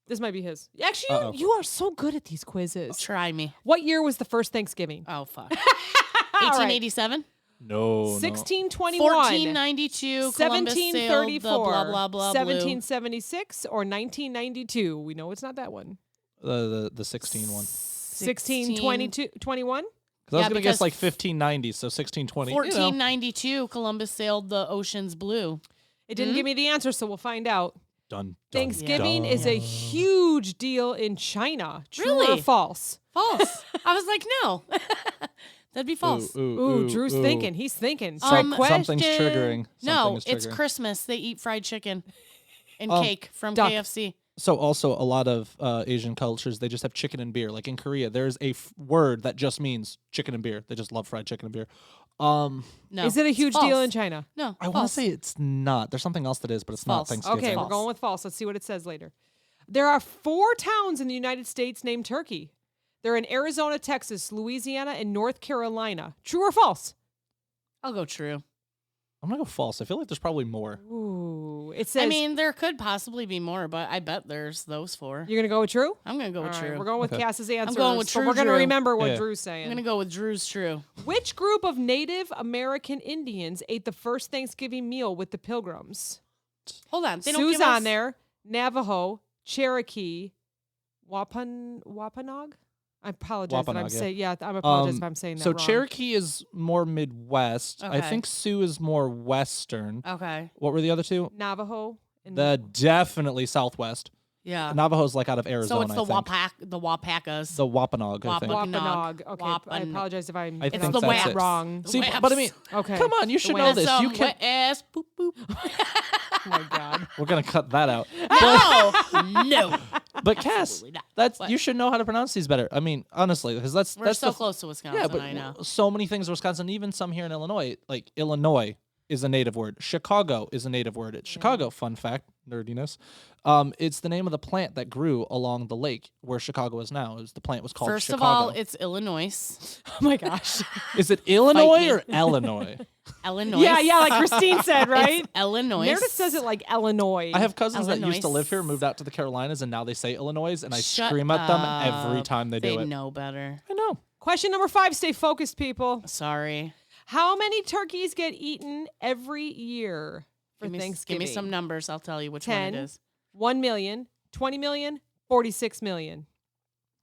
This might be his. Actually, Uh-oh. you are so good at these quizzes. Try me. What year was the first Thanksgiving? Oh fuck. All right. 1887. No. 1621. 1492. Columbus sailed the 1734. blah blah blah. blue. 1776 or 1992. We know it's not that one. The 16 one. 1622 21? Because I was Yeah, going to guess because like 1590, so 1620. you know. 1492. Columbus sailed the oceans blue. It didn't give me the answer, so we'll find out. Done. Thanksgiving is a huge deal in China. True or Really? false? False. I was like, no. That'd be false. Ooh, Drew's thinking. He's thinking. Um, Trick Something's question. triggering. No, Something is it's triggering. Christmas. They eat fried chicken and Um, cake from duck. KFC. So also a lot of Asian cultures, they just have chicken and beer. Like in Korea, there's a word that just means chicken and beer. They just love fried chicken and beer. No. Is it a it's huge deal false. in China? No. I want to false. say it's not. There's something else that is, but it's not False. Thanksgiving. Okay, we're False. going with false. Let's see what it says later. There are 4 towns in the United States named Turkey. They're in Arizona, Texas, Louisiana, and North Carolina. True or false? I'll go true. I'm going to go false. I feel like there's probably more. Ooh, it says. I mean, there could possibly be more, but I bet there's those 4. you're gonna go with true. I'm gonna go with All true. right, we're going with Okay. Cass's answer. going with so true, we're gonna Drew. remember what Yeah. Drew's saying. I'm gonna go with Drew's true. Which group of Native American Indians ate the first Thanksgiving meal with the Pilgrims? Hold on. They don't Sioux's give us... on there. Navajo, Cherokee, Wampanoag. I apologize if I'm Wampanoag, yeah. saying I'm apologize if I'm saying that So wrong. Cherokee is more Midwest. I Okay. think Sioux is more Western. Okay. What were the other two? Navajo. And The definitely Southwest. Yeah. Navajo's like out of Arizona. So it's the I think. Wapakas. The Wampanoag, I think. Wampanoag. Okay, I Wapan- apologize if I'm I It's think the that's Waps. it. wrong. The See, Waps. but I mean, Okay. come on, you should know Waps. this. You Some can. wet ass boop boop. Oh my God. We're gonna cut that out. No, no. But Cass, Absolutely not. That's What? you should know how to pronounce these better. I mean, honestly, because that's We're that's so the close to Wisconsin, yeah, but I know. so many things in Wisconsin, even some here in Illinois, like Illinois is a native word. Chicago is a native word. It's Chicago, fun fact, nerdiness. It's the name of the plant that grew along the lake where Chicago is now. The plant was called First Chicago. of all, it's Illinois. Oh my gosh. Is it Illinois me. or Illinois? Illinois. Yeah, like Christine said, right? It's Illinois. Meredith says it like Illinois. I have cousins that used to Illinois. live here, moved out to the Carolinas, and now they say Illinois, and I Shut scream at them every up. time they do it. know better. I know. Question number 5. Stay focused, people. Sorry. How many turkeys get eaten every year for Give me Thanksgiving? some numbers. I'll tell you which one 10, it is. 1 million, 20 million, 46 million.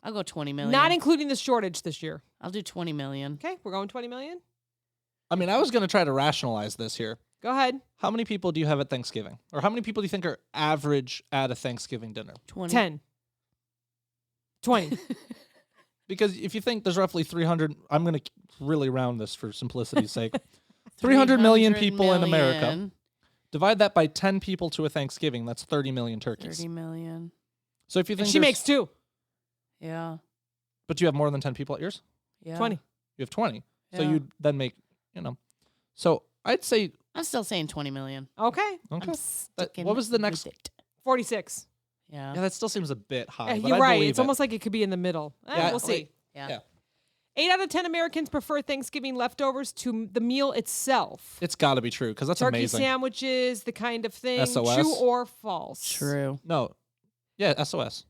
I'll go 20 million. Not including the shortage this year. I'll do 20 million. Okay, we're going 20 million. I mean, I was going to try to rationalize this here. Go ahead. How many people do you have at Thanksgiving? Or how many people do you think are average at a Thanksgiving dinner? 20. 10. 20. Because if you think there's roughly 300, I'm going to really round this for simplicity's sake. 300 million people in America. million. Divide that by 10 people to a Thanksgiving. That's 30 million turkeys. 30 million. So if you And think she there's- makes 2. Yeah. But you have more than 10 people at yours? Yeah. 20. You have 20. So Yeah. you'd then make, So I'd say, I'm still saying 20 million. Okay. okay. I'm That- sticking what was the with next? it. 46. Yeah. Yeah, that still seems a bit high. but You're I right. believe It's it. almost like it could be in the middle. Yeah, We'll see. Yeah. Yeah. 8 out of 10 Americans prefer Thanksgiving leftovers to the meal itself. It's got to be true because that's Turkey amazing. sandwiches, the kind of thing. SOS? True or false? True. No. Yeah, SOS.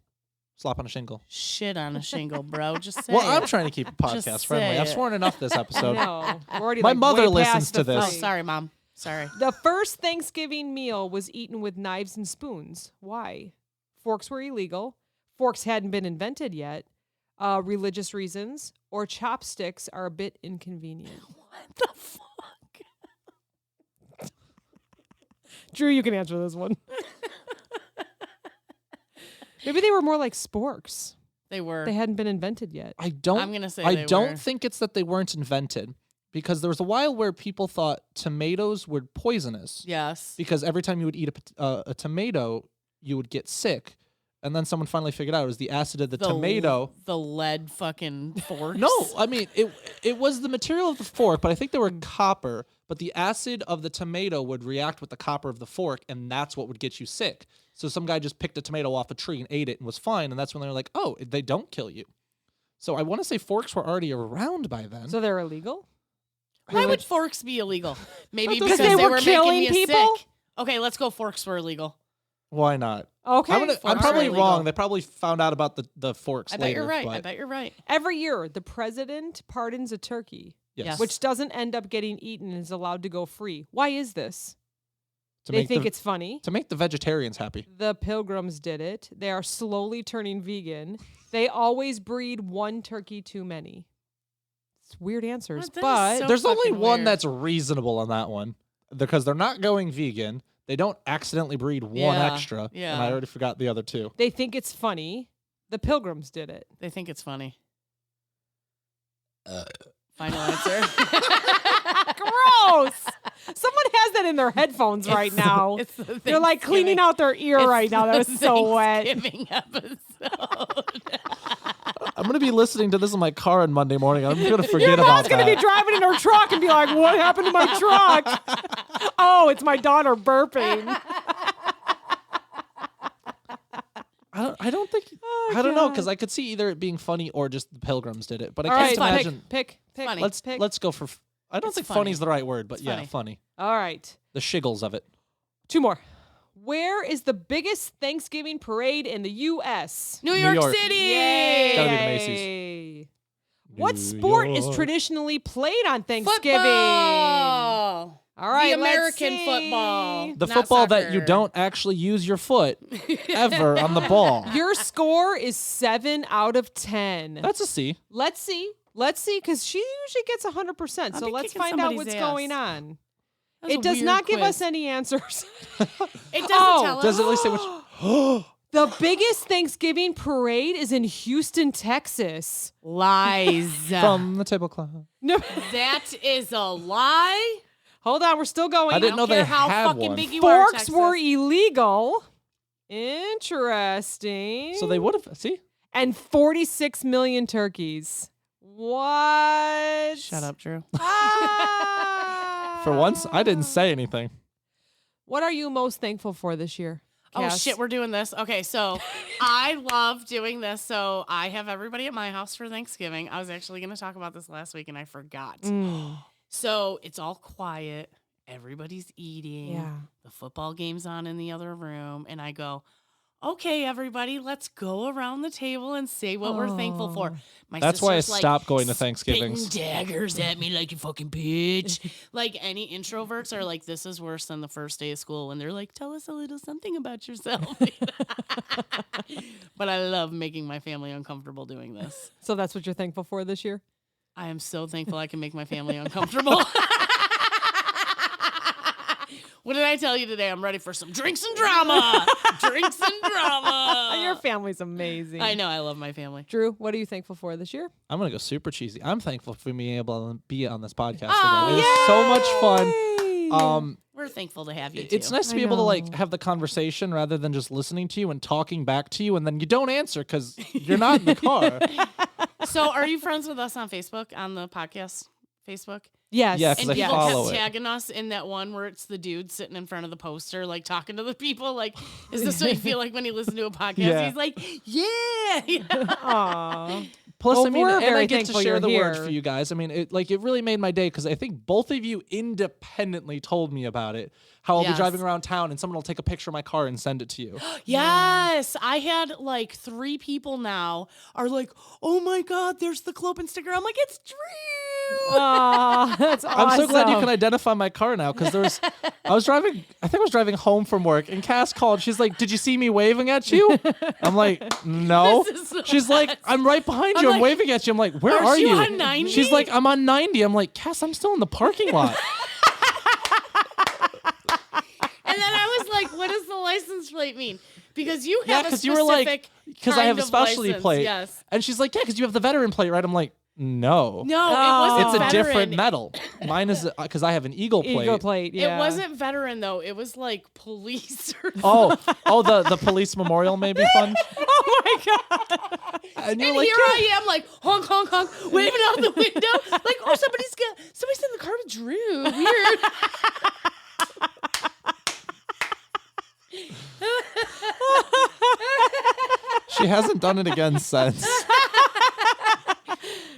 Slap on a shingle. Shit on a shingle, bro. Just say Well, it. I'm trying to keep it podcast friendly. say I've it. sworn enough this episode. No, we're already My like mother way listens past to the this. Oh, three. sorry, Mom. Sorry. The first Thanksgiving meal was eaten with knives and spoons. Why? Forks were illegal. Forks hadn't been invented yet. Religious reasons, or chopsticks are a bit inconvenient. What the fuck? Drew, you can answer this one. Maybe they were more like sporks. They were. They hadn't been invented yet. I don't. I'm gonna say I they don't were. think it's that they weren't invented because there was a while where people thought tomatoes were poisonous Yes. because every time you would eat a tomato, you would get sick, and then someone finally figured out it was the acid of the tomato. The lead fucking forks. No, I mean it was the material of the fork, but I think they were copper. But the acid of the tomato would react with the copper of the fork, and that's what would get you sick. So some guy just picked a tomato off a tree and ate it and was fine, and that's when they were like, "Oh, they don't kill you." So I want to say forks were already around by then. So they're illegal? Why would forks be illegal? Maybe Because because they they were were killing making you people? sick. Okay, let's go. Forks were illegal. Why not? Okay. I'm Forks probably are wrong. illegal. They probably found out about the forks I bet later. you're right. But I bet you're right. Every year, the president pardons a turkey, yes. which doesn't end up getting eaten and is allowed to go free. Why is this? to They make think the, it's funny. to make the vegetarians happy. The Pilgrims did it. They are slowly turning vegan. They always breed one turkey too many. It's weird answers, That is but so There's only fucking one weird. that's reasonable on that one because they're not going vegan. They don't accidentally breed one Yeah, extra. yeah. And I already forgot the other two. they think it's funny. The Pilgrims did it. They think it's funny. Final answer. Gross. Someone has that in their headphones right now. It's the They're like cleaning Thanksgiving- out their ear it's right now. That was the so wet. Thanksgiving episode. I'm going to be listening to this in my car on Monday morning. I'm going to forget Your about mom's that. going to be driving in her truck and be like, what happened to my truck? Oh, it's my daughter burping. I don't think. Oh, I don't know God. because I could see either it being funny or just the Pilgrims did it. But I All can't right, imagine. pick. Funny. Let's go for. I don't It's think funny. funny is the right word, but It's yeah, funny. funny. All right. The shiggles of it. 2 more. Where is the biggest Thanksgiving parade in the U.S.? New New York, York. City. Yay! Gotta be the Macy's. What New sport is York. traditionally played on Thanksgiving? Football. All right, The let's American see. football. The Not football that you soccer. don't actually use your foot ever on the ball. Your score is 7 out of 10. That's a C. Let's see, because she usually gets 100%. I'll So be let's kicking find out somebody's what's ass. going on. That was It a does weird not give quiz. us any answers. It doesn't Oh. tell us. Does it at least say which? The biggest Thanksgiving parade is in Houston, Texas. Lies. From the tablecloth. No, That is a lie. hold on, we're still going. I didn't know don't care they how had fucking one. big you are, Forks were Texas. illegal. Interesting. So they would have. See? and 46 million turkeys. What? Shut up, Drew. Ah! For once, I didn't say anything. What are you most thankful for this year? Oh Cass? shit, we're doing this. Okay, so I love doing this. So I have everybody at my house for Thanksgiving. I was actually going to talk about this last week and I forgot. Mm, So it's all quiet. Everybody's eating. yeah. The football game's on in the other room. And I go, okay, everybody, let's go around the table and say what we're thankful for. My That's why I sister's, stopped going to spitting Thanksgivings. daggers at me like you fucking bitch. Like any introverts are like, this is worse than the first day of school when they're like, tell us a little something about yourself. But I love making my family uncomfortable doing this. So that's what you're thankful for this year? I am so thankful I can make my family uncomfortable. What did I tell you today? I'm ready for some drinks and drama. Drinks and drama. Your family's amazing. I know. I love my family. Drew, what are you thankful for this year? I'm going to go super cheesy. I'm thankful for being able to be on this podcast Oh, again. It was so much fun. Yay! We're thankful to have you too. It's nice to I be able to like know. have the conversation rather than just listening to you and talking back to you, and then you don't answer because you're not in the car. So, are you friends with us on Facebook, on the podcast Facebook? Yes. Yeah, 'cause And I people follow kept it. tagging us in that one where it's the dude sitting in front of the poster, like talking to the people. Like, is this what you feel like when you listen to a podcast? Yeah. He's like, yeah. Aw. Plus, Well, I mean, we're and very I get to thankful share you're the word here. for you guys. I mean, it really made my day because I think both of you independently told me about it. How I'll Yes. be driving around town and someone will take a picture of my car and send it to you. Yes, I had like 3 people now are like, oh my God, there's the Clopen sticker. I'm like, it's Drew. Aw, that's awesome. I'm so glad you can identify my car now because I was driving home from work and Cass called. She's like, did you see me waving at you? I'm like, no. This is so She's like, nuts. I'm right behind I'm you. I'm like, waving at you. I'm like, where "Aren't are you you? on 90? She's like, I'm on 90. I'm like, Cass, I'm still in the parking lot. And then I was like, what does the license plate mean? Because you Yeah, have a because specific you were like, because I have a kind of specialty license, plate. Yes. And she's like, yeah, because you have the veteran plate, right? I'm like, no. No, Oh. it It's wasn't a different veteran. medal. Mine is because I have an eagle plate. Eagle plate, yeah. It wasn't veteran though. It was like police or Oh, the police memorial maybe fund. Oh my God. And you're And like, here yeah. I am, like honk, honk, honk, waving out the window, like, oh, somebody's in the car with Drew. Weird. She hasn't done it again since.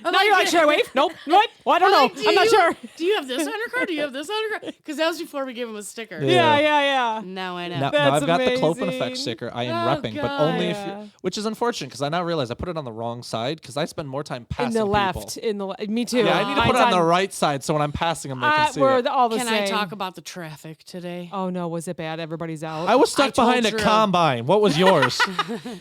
Now you're like, should I wave? Nope. What? Well, I don't know. Like, I'm not sure. Do you have this on your car? Do you have this on your car? Because that was before we gave him a sticker. Yeah. Yeah. Now I know. Now That's I've got the Clopen amazing. effect sticker. I am Oh, repping, but God. only if Yeah. you, which is unfortunate because I now realize I put it on the wrong side because I spend more time In passing the people. left. Me too. Yeah, I need to put it on the right side so when I'm passing them, they can see We're it. all the Can same. I talk about the traffic today? Oh no, was it bad? Everybody's out. I was stuck told behind a Drew. combine. What was yours?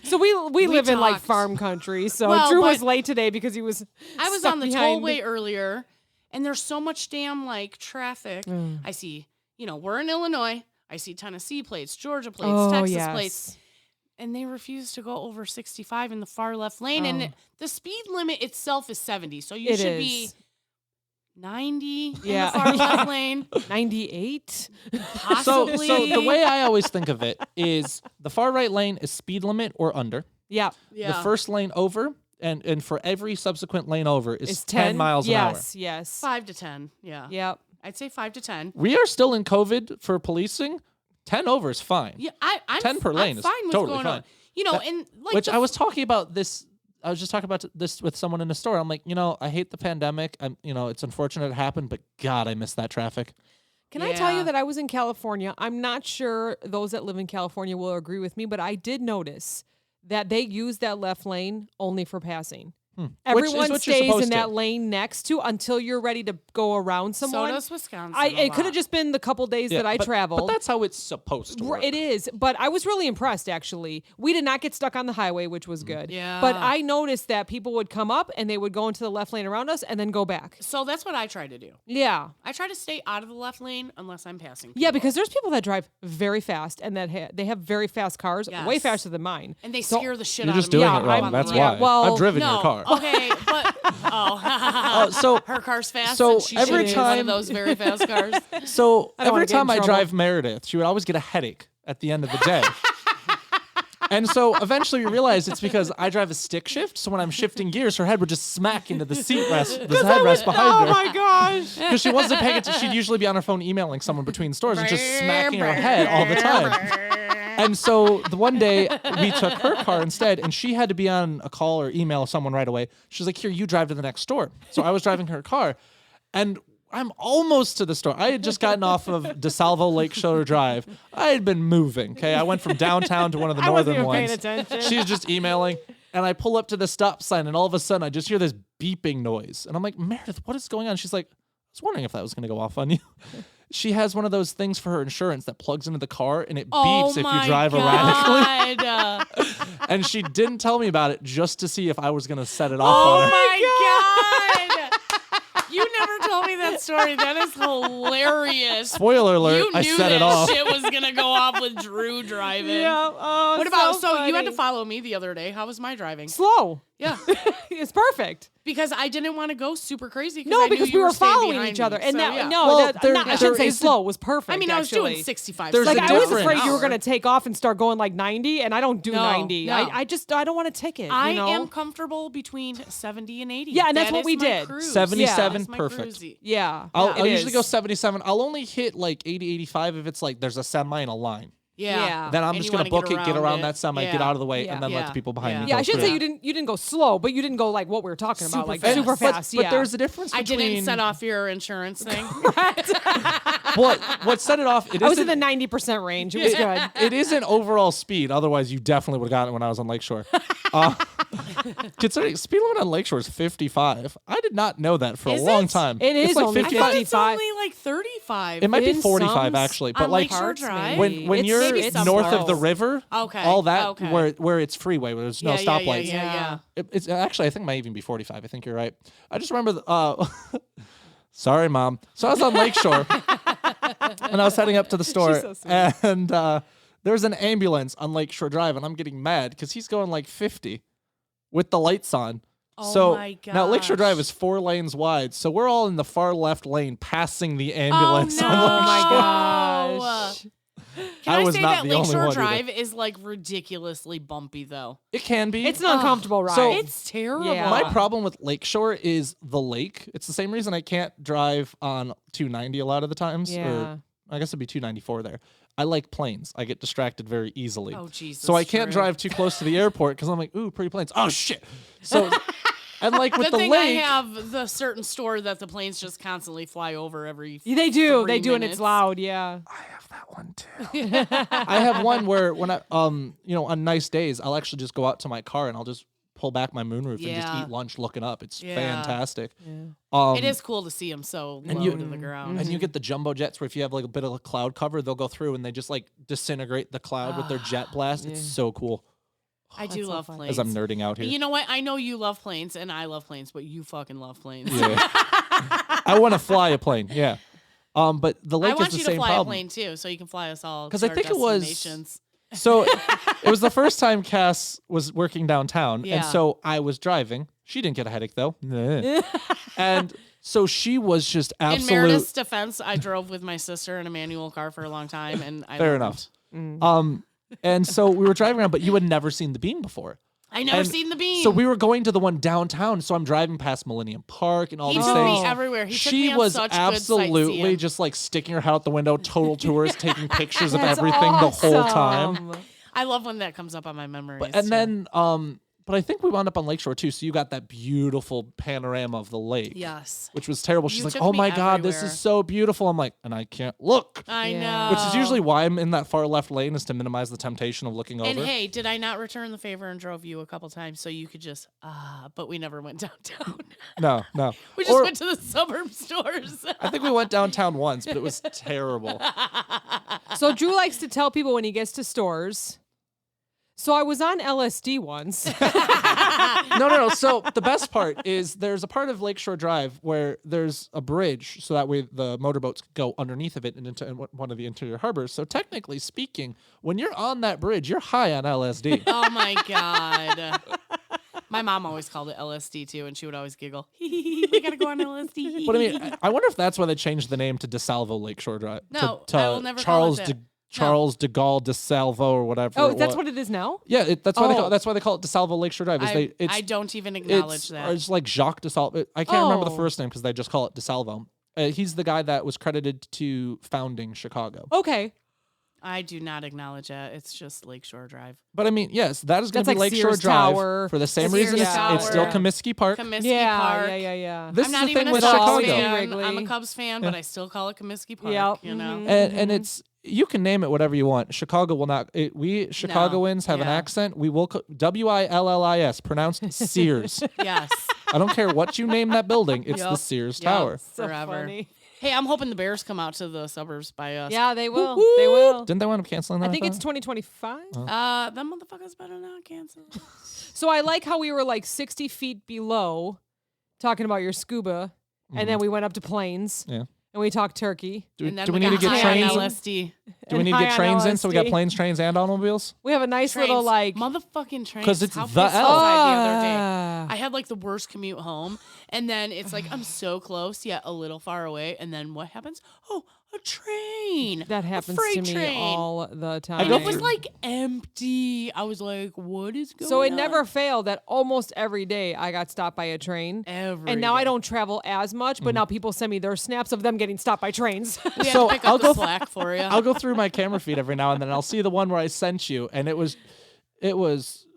So we live in like talked. farm country. So Well, Drew was but- late today because he was. I was stuck on the behind. tollway earlier, and there's so much damn like traffic. I see, we're in Illinois. I see Tennessee plates, Georgia plates, Oh Texas yes. plates, and they refuse to go over 65 in the far left lane. Oh. And the speed limit itself is 70, so you It should is. be 90 Yeah. in the far left lane, 98. so possibly. the way I always think of it is the far right lane is speed limit or under. Yeah. yeah. The first lane over and for every subsequent lane over is It's 10 miles an hour. Yes. 5 to 10. Yeah. Yep. I'd say 5 to 10. We are still in COVID for policing. 10 over is fine. Yeah, I'm 10 per lane I'm is fine with totally going fine. on. And like Which the I was talking about this. I was just talking about this with someone in the store. I'm like, I hate the pandemic. It's unfortunate it happened, but God, I miss that traffic. Can I tell you Yeah. that I was in California? I'm not sure those that live in California will agree with me, but I did notice that they use that left lane only for passing. Which is Everyone what you're stays supposed in to. that lane next to until you're ready to go around so someone. does Wisconsin. It could have just been the couple days that I traveled. But that's how it's supposed to work. It is, but I was really impressed actually. We did not get stuck on the highway, which was good. Yeah. But I noticed that people would come up and they would go into the left lane around us and then go back. So that's what I try to do. Yeah. I try to stay out of the left lane unless I'm passing. Yeah, people. because there's people that drive very fast and that they have very fast cars, way Yes. faster than mine. And they So- scare the shit You're out just of me. doing Yeah, it wrong. I'm- That's yeah, why. well, I've driven No, your car. okay, but So her car's fast. so and she every should be one time- of those very fast cars. So I don't wanna every get in time I trouble. drive Meredith, she would always get a headache at the end of the day. And so eventually we realized it's because I drive a stick shift. So when I'm shifting gears, her head would just smack into the headrest behind Oh her. my gosh. Because she wasn't paying attention. She'd usually be on her phone emailing someone between stores and just smacking her head all the time. And so the one day we took her car instead, and she had to be on a call or email someone right away. She was like, here, you drive to the next store. So I was driving her car, and I'm almost to the store. I had just gotten off of DeSalvo Lakeshore Drive. I had been moving, okay? I went from downtown to one of the I wasn't northern even ones. paying attention. She's just emailing, and I pull up to the stop sign, and all of a sudden I just hear this beeping noise. And I'm like, Meredith, what is going on? She's like, I was wondering if that was going to go off on you. She has one of those things for her insurance that plugs into the car, and it beeps if you drive erratically. And she didn't tell me about it just to see if I was going to set it off on her. my God. You never told me that story. That is hilarious. Spoiler alert, You I knew set that it off. shit was going to go off with Drew driving. Yeah. Oh, What about, so you had funny. to follow me the other day. How was my driving? Slow. Yeah. It's perfect. Because I didn't want to go super crazy. No, I knew because you we were staying following behind each other. me. And So, that, yeah. no, Well, I shouldn't say is the- slow. It was perfect. I mean, I was actually. doing 65. There's Like, a I was difference. afraid you were going to take off and start going like 90, and I don't do No, 90. no. I don't want to take it. I you know? am comfortable between 70 and 80. Yeah, and that's That what is we my did. cruise. 77, That's my perfect. cruisy. Yeah. I'll it usually is. go 77. I'll only hit like 80, 85 if it's like there's a semi in a line. Yeah. Then I'm And just you going to wanna book it, get around it. that semi, Yeah. get out of the way, Yeah. and then let Yeah. the people behind Yeah. me Yeah, go I shouldn't through. say you didn't go slow, but you didn't go like what we were talking about, like fast. super But- fast. But yeah. there's a difference I between... didn't set off your insurance thing. What set it off, it I was in isn't, the 90% range. It was good. it isn't overall speed. Otherwise, you definitely would have gotten it when I was on Lakeshore. Considering speed limit on Lakeshore is 55. I did not know that for Is a long it? time. It It's is like only I 55. thought it's 55. only like 35. It might be In 45 some actually, but on like Lakeshore parts, Drive? maybe. when It's you're maybe some north of roads. the river, Okay, all that okay. where it's freeway, where there's no yeah, stoplights. Yeah. It's actually, I think it might even be 45. I think you're right. I just remember, sorry, Mom. So I was on Lakeshore, and I was heading up to the store, so sweet. and there's an ambulance on Lakeshore Drive, and I'm getting mad because he's going like 50 with the lights on. Oh So my now Lakeshore Drive gosh. is 4 lanes wide, so we're all in the far left lane passing the ambulance. Oh, on no. Lakeshore. Oh my gosh. Can I I was say not that the only Lakeshore one either. Drive is like ridiculously bumpy though? It can be. It's an uncomfortable ride. So- It's terrible. Yeah. My problem with Lakeshore is the lake. It's the same reason I can't drive on 290 a lot of the times. Yeah. Or I guess it'd be 294 there. I like planes. I get distracted very easily. Oh Jesus. So I can't Drew. drive too close to the airport because I'm like, ooh, pretty planes. Oh, shit. So, and like with Good the thing lake. I have the certain store that the planes just constantly fly over every. They do. 3 They do, and it's minutes. loud. Yeah. I have that one too. I have one where when I, on nice days, I'll actually just go out to my car and I'll just pull back my moonroof and just Yeah. eat lunch looking up. It's Yeah. fantastic. Yeah. It is cool to see them so and low you- to the ground. And you get the jumbo jets where if you have like a bit of a cloud cover, they'll go through and they just like disintegrate the cloud with their jet blast. It's so cool. I do That's so love fun. planes. As I'm nerding out here. You know what? I know you love planes and I love planes, but you fucking love planes. Yeah. I want to fly a plane. Yeah. But the lake I want is the you same to fly problem. a plane too, so you can fly us all. 'Cause to I our think it was- destinations. So it was the first time Cass was working downtown, Yeah. and so I was driving. She didn't get a headache though, and so she was just In absolute. Meredith's defense, I drove with my sister in a manual car for a long time, and I Fair learned. enough. And so we were driving around, but you had never seen the Beam before. I never And seen the Beam. So we were going to the one downtown. So I'm driving past Millennium Park and all He these took things. me everywhere. He took She me on was such good absolutely sightseeing. just like sticking her head out the window, total tourist, taking pictures of That's everything the whole time. awesome. I love when that comes up on my memories. But, and too. then, but I think we wound up on Lakeshore too. So you got that beautiful panorama of the lake. yes, Which was terrible. She's You like, took "Oh me my God, this everywhere." is so beautiful." I'm like, and I can't look. I Yeah. know. Which is usually why I'm in that far left lane, is to minimize the temptation of looking over. And hey, did I not return the favor and drove you a couple times so you could just but we never went downtown. No. We just Or- went to the suburb stores. I think we went downtown once, but it was terrible. So Drew likes to tell people when he gets to stores. So I was on LSD once. No. So the best part is there's a part of Lakeshore Drive where there's a bridge, so that way the motorboats go underneath of it and into one of the interior harbors. So technically speaking, when you're on that bridge, you're high on LSD. Oh my God. My mom always called it LSD too, and she would always giggle. We gotta go on LSD. But I mean, I wonder if that's why they changed the name to DeSalvo Lakeshore Drive. No, to I will never call it Charles that. Charles de Gaulle de Salvo or whatever. Oh, that's what it is now? Yeah, that's why Oh. they call it de Salvo Lakeshore Drive. I don't even acknowledge that. It's like Jacques de Salvo. I can't remember the Oh. first name because they just call it de Salvo. He's the guy that was credited to founding Chicago. Okay. I do not acknowledge that. It's just Lakeshore Drive. But I mean, yes, that is going That's to be like Lakeshore Sears Drive Tower. for the same Sears reason it's still Tower. Comiskey Park. Comiskey Park. Yeah. This I'm is not the even thing a with Cubs Chicago. fan. Wrigley. I'm a Cubs fan, but I still call it Comiskey Park. Yep. You know, Mhm. And it's you can name it whatever you want. Chicago will not. We Chicagoans have an Yeah. accent. We will Willis pronounced Sears. yes, I don't care what you name that building. It's the Yep. Sears Yep. Tower. So forever. funny. Hey, I'm hoping the Bears come out to the suburbs by us. Yeah, they will. They will. Didn't they wind up canceling that? I think it's thought? 2025. Them motherfuckers better not cancel. So I like how we were like 60 feet below talking about your scuba, and then we went up to planes. Yeah. And we talked turkey. And then Do we need to got get high on trains? LSD. Do we and need to high get on trains in? So we got LSD. planes, trains, and automobiles. We have a nice Trains. little like. Motherfucking trains. 'Cause it's How the pissed L. was I the other day? Ah. I had like the worst commute home, and then it's like I'm so close yet a little far away, and then what happens? Oh, a train. That A happens freight to me train. all the time. And go it was through- like empty. I was like, what is going on? So it never failed that almost every day I got stopped by a train. Every And now I day. don't travel as much, but now people send me their snaps of them getting stopped by trains. We have So to pick I'll up go the slack for you. I'll go through my camera feed every now and then. And I'll see the one where I sent you, and it was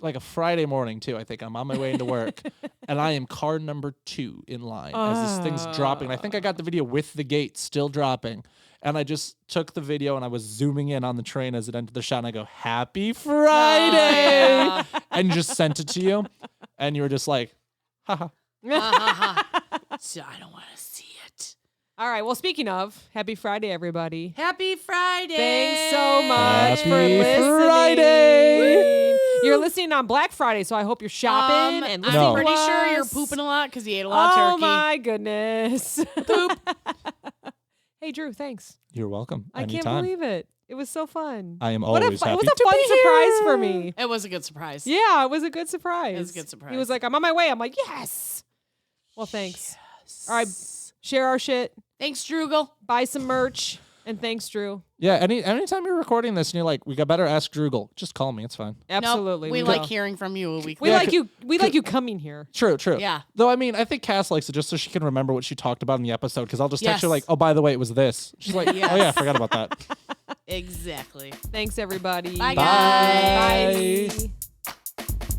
like a Friday morning too. I think I'm on my way into work, and I am car number 2 in line as this thing's dropping. I think I got the video with the gate still dropping, and I just took the video and I was zooming in on the train as it entered the shot, and I go, "Happy Friday," Yeah. and just sent it to you, and you were just like, "Haha." So I don't want to see it. All right. Well, speaking of, happy Friday, everybody. Happy Friday. Thanks so much for Happy listening. Friday. You're listening on Black Friday, so I hope you're shopping and listening No. I'm pretty to sure you're us. pooping a lot because you ate a lot of Oh turkey. my goodness. Poop. Hey, Drew, thanks. You're welcome. I can't Anytime. believe it. It was so fun. I am What a always fu- happy It was a to fun be surprise here. for me. It was a good surprise. Yeah, it was a good surprise. It was a good He surprise. was like, I'm on my way. I'm like, yes. Well, thanks. All right. Share our shit. Thanks, Droogle. Buy some merch. And thanks, Drew. Yeah, anytime you're recording this and you're like, we got better ask Droogle, just call me. It's fine. Absolutely. Nope, we will. like hearing from you a week. We Yeah, like you. We like you coming here. True. Yeah. Though, I mean, I think Cass likes it just so she can remember what she talked about in the episode, because I'll just text her Yes. like, oh, by the way, it was this. She's like, Yes. oh, yeah, I forgot about that. Exactly. Thanks, everybody. Bye, Bye. Bye.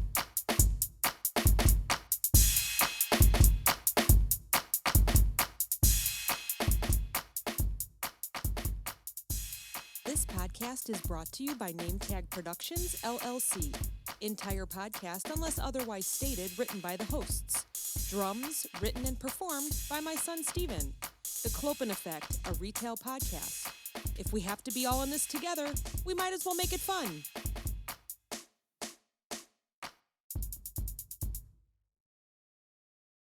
This podcast is brought to you by NameTag Productions, LLC. Entire podcast, unless otherwise stated, written by the hosts. Drums, written and performed by my son, Steven. The Clopen Effect, a retail podcast. If we have to be all in this together, we might as well make it fun.